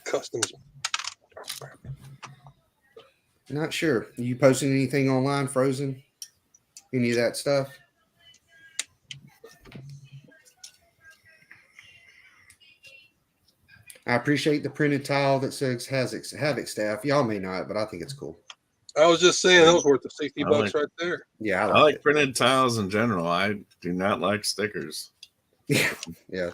Speaker 1: customs.
Speaker 4: Not sure. Are you posting anything online, Frozen? Any of that stuff? I appreciate the printed tile that says Havoc Staff. Y'all may not, but I think it's cool.
Speaker 1: I was just saying that was worth the $60
Speaker 3: like-
Speaker 1: right there.
Speaker 4: Yeah,
Speaker 3: I like printed tiles in general. I do not like stickers.
Speaker 4: Yeah, yeah.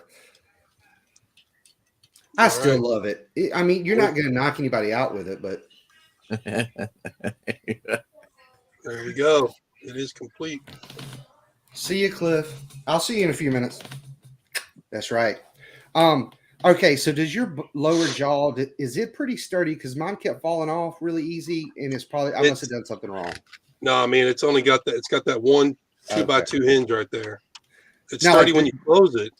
Speaker 4: I still love it. I mean, you're not going to knock anybody out with it, but
Speaker 1: There we go. It is complete.
Speaker 4: see you, Cliff. I'll see you in a few minutes. That's right. Okay, so does your lower jaw, is it pretty sturdy? Because mine kept falling off really easy, and it's probably, I must have done something wrong.
Speaker 1: No, I mean it's only got that. It's got that one 2x2 hinge right there. It's
Speaker 4: Now,
Speaker 1: sturdy
Speaker 4: like
Speaker 1: when you close it.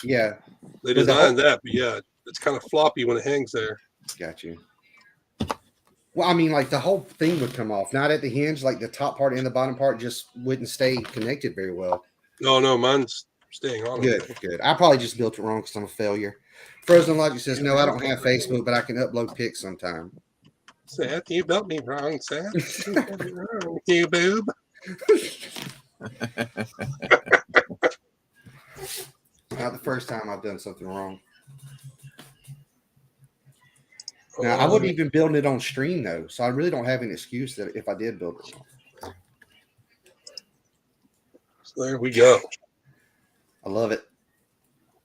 Speaker 4: Yeah,
Speaker 1: They
Speaker 4: With the
Speaker 1: designed that, but yeah, it's kind of floppy when it hangs there.
Speaker 4: got you. Well, I mean, like the whole thing would come off, not at the hinge, like the top part and the bottom part just wouldn't stay connected very well.
Speaker 1: No, mine's staying on.
Speaker 4: Good, good. I probably just built it wrong because I'm a failure. Frozen Logic says, no, I don't have Facebook, but I can upload pics sometime.
Speaker 1: Seth, you built me wrong, Seth. You boob.
Speaker 4: Not the first time I've done something wrong. Now, I wasn't even building it on stream, though, so I really don't have an excuse that if I did build it wrong.
Speaker 1: So there we go.
Speaker 4: I love it.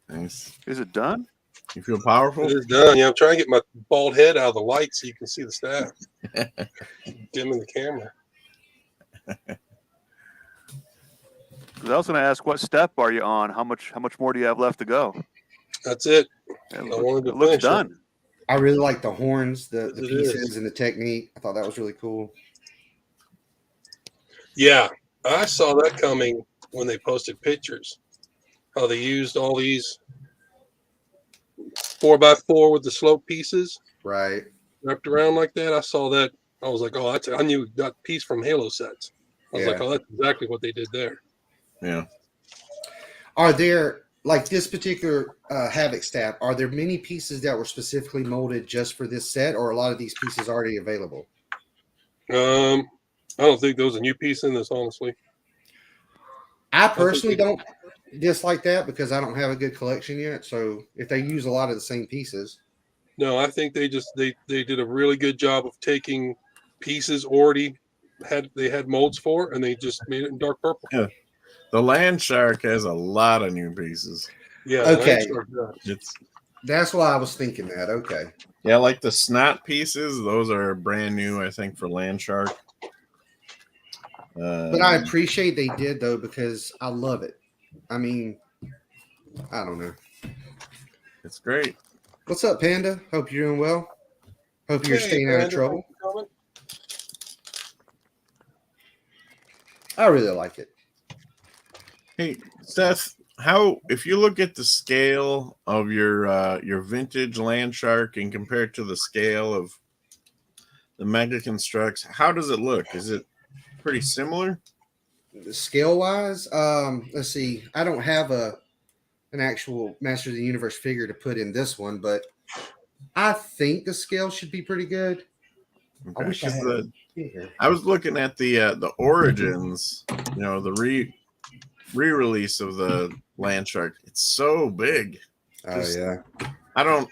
Speaker 3: Nice.
Speaker 2: Is it done?
Speaker 3: You feel powerful?
Speaker 1: It is done. Yeah, I'm trying to get my bald head out of the light so you can see the staff. Dimming the camera.
Speaker 2: 'Cause I was going to ask, what step are you on? How much more do you have left to go?
Speaker 1: That's it.
Speaker 2: It,
Speaker 1: wanted to
Speaker 2: it looks
Speaker 1: finish it.
Speaker 2: done.
Speaker 4: I really like the horns, the
Speaker 1: It
Speaker 4: pieces,
Speaker 1: is.
Speaker 4: and the technique. I thought that was really cool.
Speaker 1: Yeah, I saw that coming when they posted pictures. How they used all these 4x4 with the slope pieces
Speaker 4: Right.
Speaker 1: wrapped around like that. I saw that. I was like, oh, I knew that piece from Halo sets. I was like,
Speaker 4: Yeah.
Speaker 1: oh, that's exactly what they did there.
Speaker 3: Yeah.
Speaker 4: Are there, like this particular Havoc staff, are there many pieces that were specifically molded just for this set, or are a lot of these pieces already available?
Speaker 1: I don't think there was a new piece in this, honestly.
Speaker 4: I personally don't dislike that because I don't have a good collection yet. So if they use a lot of the same pieces,
Speaker 1: No, I think they did a really good job of taking pieces already had molds for, and they just made it in dark purple.
Speaker 3: Yeah. The land shark has a lot of new pieces.
Speaker 1: Yeah.
Speaker 4: Okay.
Speaker 1: Landshark does.
Speaker 3: It's
Speaker 4: that's why I was thinking that. Okay.
Speaker 3: yeah, like the snot pieces, those are brand new, I think, for land shark.
Speaker 4: But I appreciate they did though, because I love it. I mean, I don't know.
Speaker 3: It's great.
Speaker 4: What's up, Panda? Hope you're doing well. Hope you're
Speaker 1: Hey,
Speaker 4: staying out of
Speaker 1: Brandon,
Speaker 4: trouble.
Speaker 1: thanks for coming.
Speaker 4: I really like it.
Speaker 3: Hey, Seth, how if you look at the scale of your vintage land shark and compare it to the scale of the Mega Constructs, how does it look? Is it pretty similar?
Speaker 4: Scale wise, let's see. I don't have an actual Master of the Universe figure to put in this one, but I think the scale should be pretty good. I
Speaker 3: Okay,
Speaker 4: wish I
Speaker 3: 'cause
Speaker 4: had here.
Speaker 3: I was looking at the Origins, the re-release of the land shark. It's so big.
Speaker 4: Oh
Speaker 3: Just-
Speaker 4: yeah.
Speaker 3: I don't.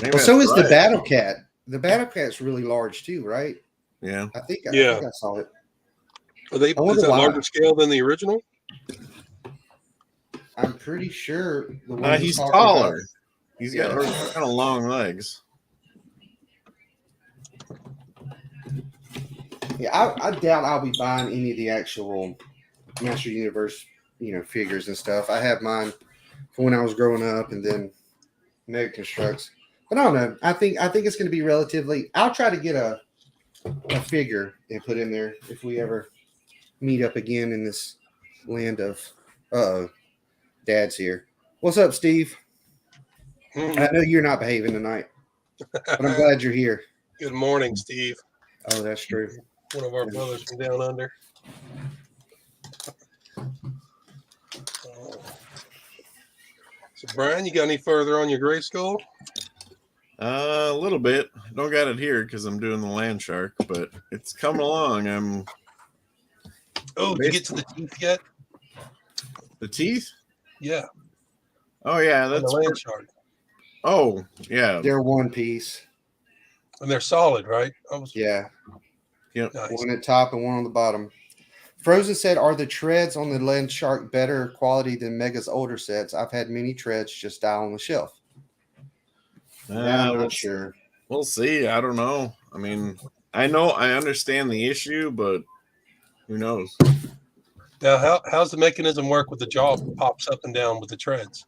Speaker 3: Maybe
Speaker 4: Well, so
Speaker 3: that's
Speaker 4: is the
Speaker 3: right.
Speaker 4: Battle Cat. The Battle Cat's really large too, right?
Speaker 3: Yeah.
Speaker 4: I think I saw it.
Speaker 1: Are they?
Speaker 4: I wonder
Speaker 1: Is that
Speaker 4: why.
Speaker 1: larger scale than the original?
Speaker 4: I'm pretty sure the one
Speaker 3: He's
Speaker 4: talking
Speaker 3: taller.
Speaker 4: about-
Speaker 3: He's got kind of long legs.
Speaker 4: Yeah, I doubt I'll be buying any of the actual Master Universe, figures and stuff. I have mine from when I was growing up, and then Mega Constructs. But I don't know. I think it's going to be relatively. I'll try to get a figure and put in there if we ever meet up again in this land of Dad's here. What's up, Steve? I know you're not behaving tonight, but I'm glad you're here.
Speaker 1: Good morning, Steve.
Speaker 4: Oh, that's true.
Speaker 1: One of our brothers from down under. So, Brian, you got any further on your gray skull?
Speaker 3: A little bit. I don't got it here because I'm doing the land shark, but it's coming along.
Speaker 1: Oh, did you get to the teeth yet?
Speaker 3: The teeth?
Speaker 1: Yeah.
Speaker 3: Oh yeah,
Speaker 1: on the
Speaker 3: that's
Speaker 1: land shark.
Speaker 3: Oh yeah.
Speaker 4: They're one piece.
Speaker 1: And they're solid, right?
Speaker 4: Yeah.
Speaker 3: Yep.
Speaker 1: Nice.
Speaker 4: One at top and one on the bottom. Frozen said, "Are the treads on the land shark better quality than Mega's older sets? I've had many treads just die on the shelf." I'm not sure.
Speaker 3: We'll see. I don't know. I mean, I understand the issue, but who knows?
Speaker 1: Now, how's the mechanism work with the jaw pops up and down with the treads?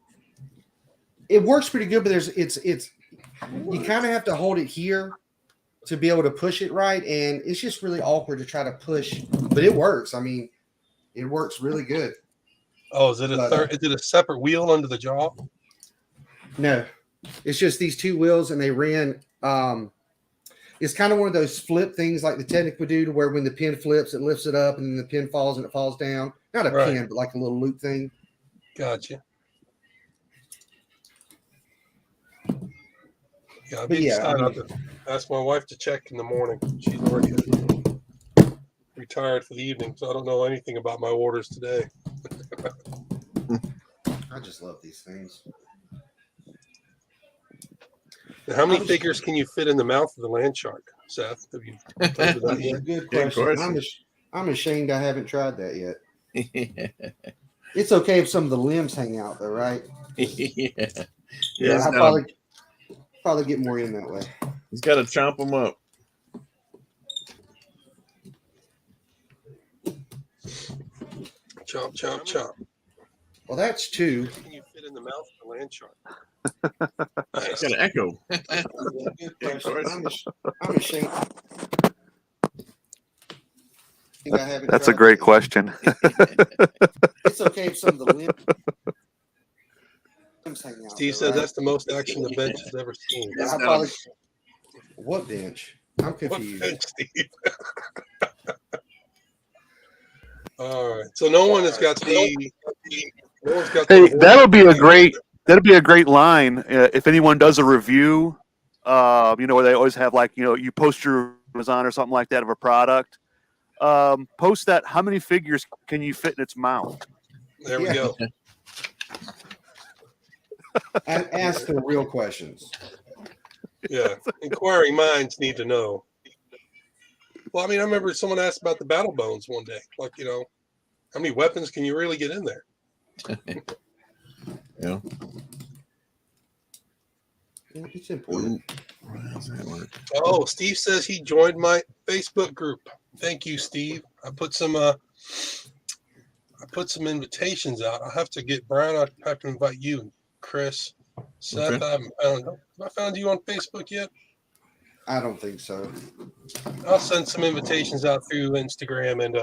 Speaker 4: It works pretty good, but it's you kind of have to hold it here to be able to push it right, and it's just really awkward to try to push, but it works. I mean, it works really good.
Speaker 1: Oh, is it a separate wheel under the jaw?
Speaker 4: No, it's just these two wheels, and they ran. It's kind of one of those flip things like the Technic would do, to where when the pin flips, it lifts it up, and then the pin falls and it falls down. Not a pin, but like a little loop thing.
Speaker 1: Gotcha. Yeah, I have to ask my wife to check in the morning. She's already retired for the evening, so I don't know anything about my orders today.
Speaker 4: I just love these things.
Speaker 1: Now, how many figures can you fit in the mouth of the land shark, Seth? Have you played with that yet?
Speaker 4: Good question. I'm ashamed I haven't tried that yet. It's okay if some of the limbs hang out, though, right?
Speaker 3: Yeah.
Speaker 4: I'll probably get more in that way.
Speaker 3: He's got to chomp them up.
Speaker 1: Chomp, chomp, chomp.
Speaker 4: Well, that's two.
Speaker 1: Can you fit in the mouth of the land shark?
Speaker 3: It's got an echo.
Speaker 4: Good question. I'm ashamed.
Speaker 2: That's a great question.
Speaker 4: It's okay if some of the limbs hang out.
Speaker 1: Steve says that's the most action the bench has ever seen.
Speaker 4: What bench? I'm confused.
Speaker 1: What bench, Steve? All right. So no one has got the. No one's got
Speaker 2: Hey, that'll be a great line if anyone does a review. Where they always have you post your Amazon or something like that of a product. Post that. How many figures can you fit in its mouth?
Speaker 1: There we go.
Speaker 4: And ask the real questions.
Speaker 1: Yeah, inquiring minds need to know. Well, I mean, I remember someone asked about the battle bones one day. Like, how many weapons can you really get in there?
Speaker 3: Yeah.
Speaker 4: It's important.
Speaker 3: How does that work?
Speaker 1: Oh, Steve says he joined my Facebook group. Thank you, Steve. I put some invitations out. I'll have to get Brian. I'll have to invite you, Chris, Seth.
Speaker 3: Okay.
Speaker 1: I haven't found. Have I found you on Facebook yet?
Speaker 4: I don't think so.
Speaker 1: I'll send some invitations out through Instagram and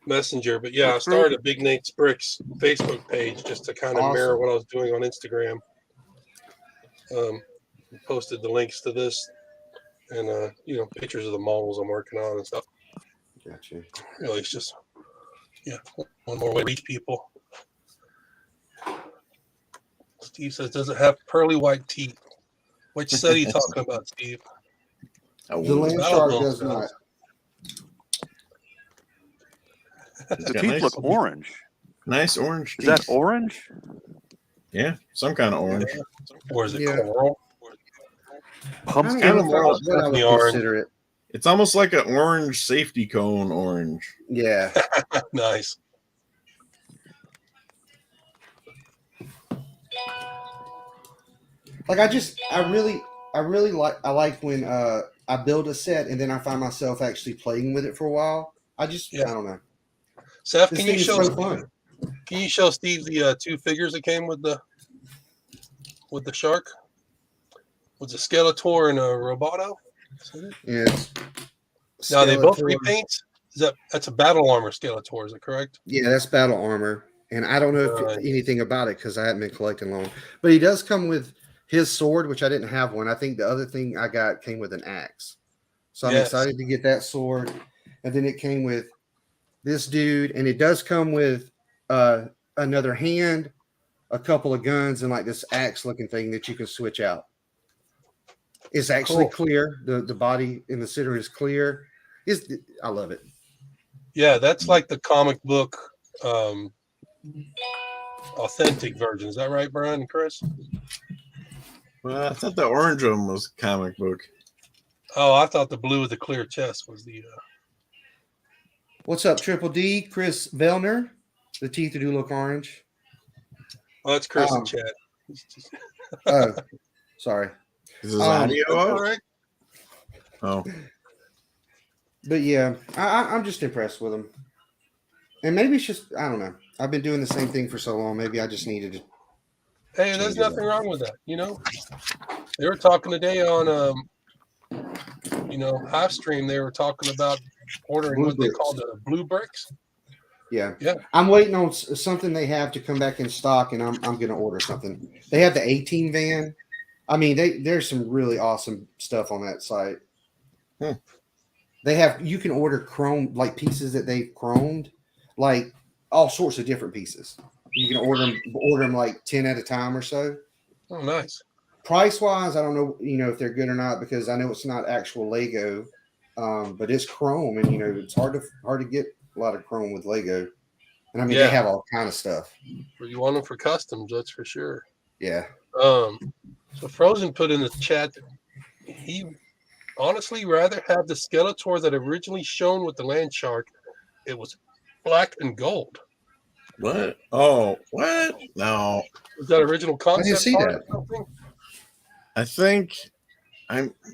Speaker 1: Messenger. But yeah, I started a BIGNate BRIX Facebook page just to kind of mirror what I was doing on Instagram. Posted the links to this and pictures of the models I'm working on and stuff.
Speaker 4: Gotcha.
Speaker 1: Really, it's just one more way to reach people. Steve says, does it have pearly white teeth? Which set are you talking about, Steve?
Speaker 4: The land shark does not.
Speaker 2: The teeth look orange.
Speaker 3: Nice orange teeth.
Speaker 2: Is that orange?
Speaker 3: Yeah, some kind of orange.
Speaker 1: Or is it coral?
Speaker 2: Pumpkin.
Speaker 3: Kind of more
Speaker 4: What I would consider it.
Speaker 3: It's almost like an orange safety cone orange.
Speaker 4: Yeah.
Speaker 1: Nice.
Speaker 4: Like I really like when I build a set and then I find myself actually playing with it for a while. I don't know.
Speaker 1: Seth,
Speaker 4: This
Speaker 1: can you
Speaker 4: thing is
Speaker 1: show
Speaker 4: so fun.
Speaker 1: Can you show Steve the two figures that came with the shark? Was a Skeletor and a Roboto?
Speaker 4: Yes.
Speaker 1: Now, are they both repaints? That's a battle armor Skeletor, is it correct?
Speaker 4: Yeah, that's battle armor. And I don't know if
Speaker 1: Right.
Speaker 4: anything about it because I haven't been collecting long. But he does come with his sword, which I didn't have one. I think the other thing I got came with an axe. So I'm
Speaker 1: Yes.
Speaker 4: excited to get that sword. And then it came with this dude, and it does come with another hand, a couple of guns, and like this axe looking thing that you can switch out. It's actually
Speaker 1: Cool.
Speaker 4: clear. The body in the center is clear. I love it.
Speaker 1: Yeah, that's like the comic book authentic version. Is that right, Brian and Chris?
Speaker 3: Well, I thought the orange one was comic book.
Speaker 1: Oh, I thought the blue with the clear chest was the.
Speaker 4: What's up, Triple D? Chris Vellner. The teeth do look orange.
Speaker 1: Oh, that's Chris in chat.
Speaker 4: Oh, sorry.
Speaker 3: Is his audio
Speaker 1: All
Speaker 3: out?
Speaker 1: right.
Speaker 3: Oh,
Speaker 4: But yeah, I'm just impressed with him. And maybe it's just, I don't know. I've been doing the same thing for so long. Maybe I just needed to.
Speaker 1: Hey, there's nothing wrong with that. You know, they were talking today on, Hive Stream. They were talking about ordering
Speaker 4: Blue
Speaker 1: what they
Speaker 4: bricks.
Speaker 1: call the blue bricks.
Speaker 4: Yeah.
Speaker 1: Yeah.
Speaker 4: I'm waiting on something they have to come back in stock, and I'm going to order something. They have the 18 van. I mean, there's some really awesome stuff on that site. They have, you can order chrome, like pieces that they've chromed, like all sorts of different pieces. You can order them like 10 at a time or so.
Speaker 1: Oh, nice.
Speaker 4: Price wise, I don't know, if they're good or not, because I know it's not actual Lego, but it's chrome, and it's hard to get a lot of chrome with Lego. And I mean,
Speaker 1: Yeah.
Speaker 4: they have all kind of stuff.
Speaker 1: You want them for customs, that's for sure.
Speaker 4: Yeah.
Speaker 1: So Frozen put in the chat that he honestly rather have the Skeletor that originally shown with the land shark. It was black and gold.
Speaker 3: what? Oh, what? No,
Speaker 1: Was that original concept?
Speaker 4: see
Speaker 1: art
Speaker 4: that.
Speaker 1: or something?
Speaker 3: I think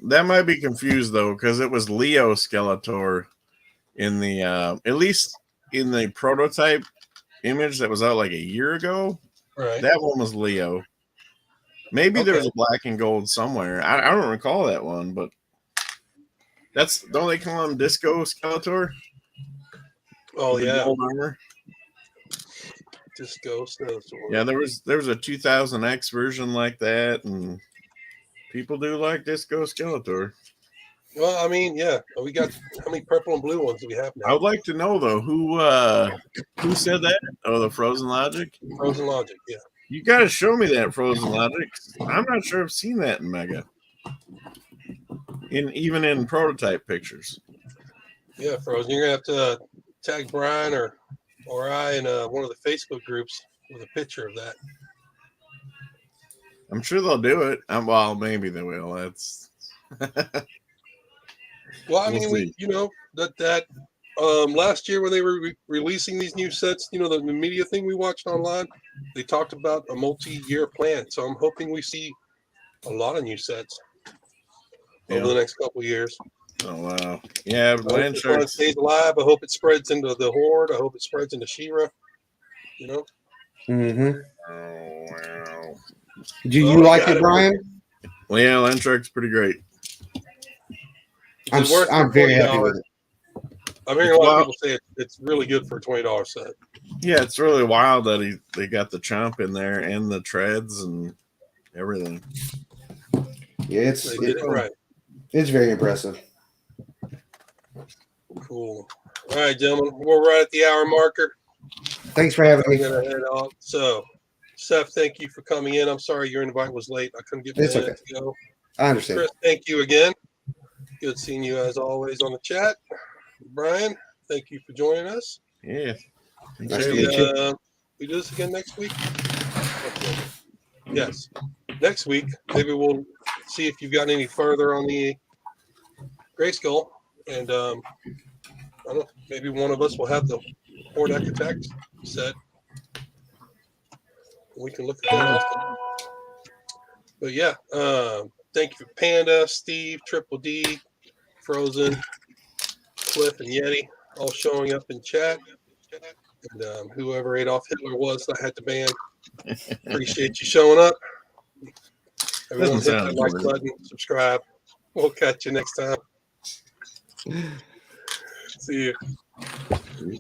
Speaker 3: that might be confused though, because it was Leo Skeletor in the at least in the prototype image that was out like a year ago.
Speaker 1: Right.
Speaker 3: That one was Leo. Maybe there was a black and gold somewhere. I don't recall that one, but don't they call him Disco Skeletor?
Speaker 1: Oh
Speaker 3: With the
Speaker 1: yeah.
Speaker 3: gold armor?
Speaker 1: Disco Skeletor.
Speaker 3: Yeah, there was a 2000X version like that, and people do like Disco Skeletor.
Speaker 1: Well, I mean, yeah. We got how many purple and blue ones do we have
Speaker 3: I
Speaker 1: now?
Speaker 3: would like to know though who said that? Oh, the Frozen Logic.
Speaker 1: Frozen Logic, yeah.
Speaker 3: You got to show me that Frozen Logic. I'm not sure I've seen that in Mega. Even in prototype pictures.
Speaker 1: Yeah, Frozen. You're gonna have to tag Brian or I in one of the Facebook groups with a picture of that.
Speaker 3: I'm sure they'll do it. Well, maybe they will. That's
Speaker 1: Well, I
Speaker 3: We'll
Speaker 1: mean,
Speaker 3: see.
Speaker 1: that last year when they were releasing these new sets, the media thing we watched online, they talked about a multi-year plan. So I'm hoping we see a lot of new sets over the next couple of years.
Speaker 3: Oh wow. Yeah,
Speaker 1: I hope
Speaker 3: Land
Speaker 1: this one
Speaker 3: Sharks.
Speaker 1: stays alive. I hope it spreads into the Horde. I hope it spreads into She-Ra.
Speaker 4: Mm-hmm.
Speaker 3: Oh wow.
Speaker 4: Do you like it, Brian?
Speaker 3: Well, yeah, Land Shark's pretty great.
Speaker 1: Is it worth
Speaker 4: I'm
Speaker 1: the
Speaker 4: very happy
Speaker 1: $20?
Speaker 4: with it.
Speaker 1: I'm hearing a lot of people say it's really good for a $20 set.
Speaker 3: Yeah, it's really wild that they got the chomp in there and the treads and everything.
Speaker 4: Yeah,
Speaker 1: They did it right.
Speaker 4: It's very impressive.
Speaker 1: Cool. All right, gentlemen, we're right at the hour marker.
Speaker 4: Thanks for having
Speaker 1: I'm
Speaker 4: me.
Speaker 1: gonna head off. So, Seth, thank you for coming in. I'm sorry your invite was late. I couldn't get my
Speaker 4: It's
Speaker 1: internet
Speaker 4: okay.
Speaker 1: to go.
Speaker 4: I understand.
Speaker 1: Chris, thank you again. Good seeing you as always on the chat. Brian, thank you for joining us.
Speaker 3: Yeah.
Speaker 4: Nice to meet you.
Speaker 1: We do this again next week? Okay. Yes. Next week, maybe we'll see if you've gotten any further on the Grayskull. And I don't know, maybe one of us will have the Horde Attack set. We can look at that also. But yeah, thank you, Panda, Steve, Triple D, Frozen, Cliff, and Yeti, all showing up in chat. And whoever Adolf Hitler was that I had to ban, appreciate you showing up. Everyone hit that like button, subscribe. We'll catch you next time. See you.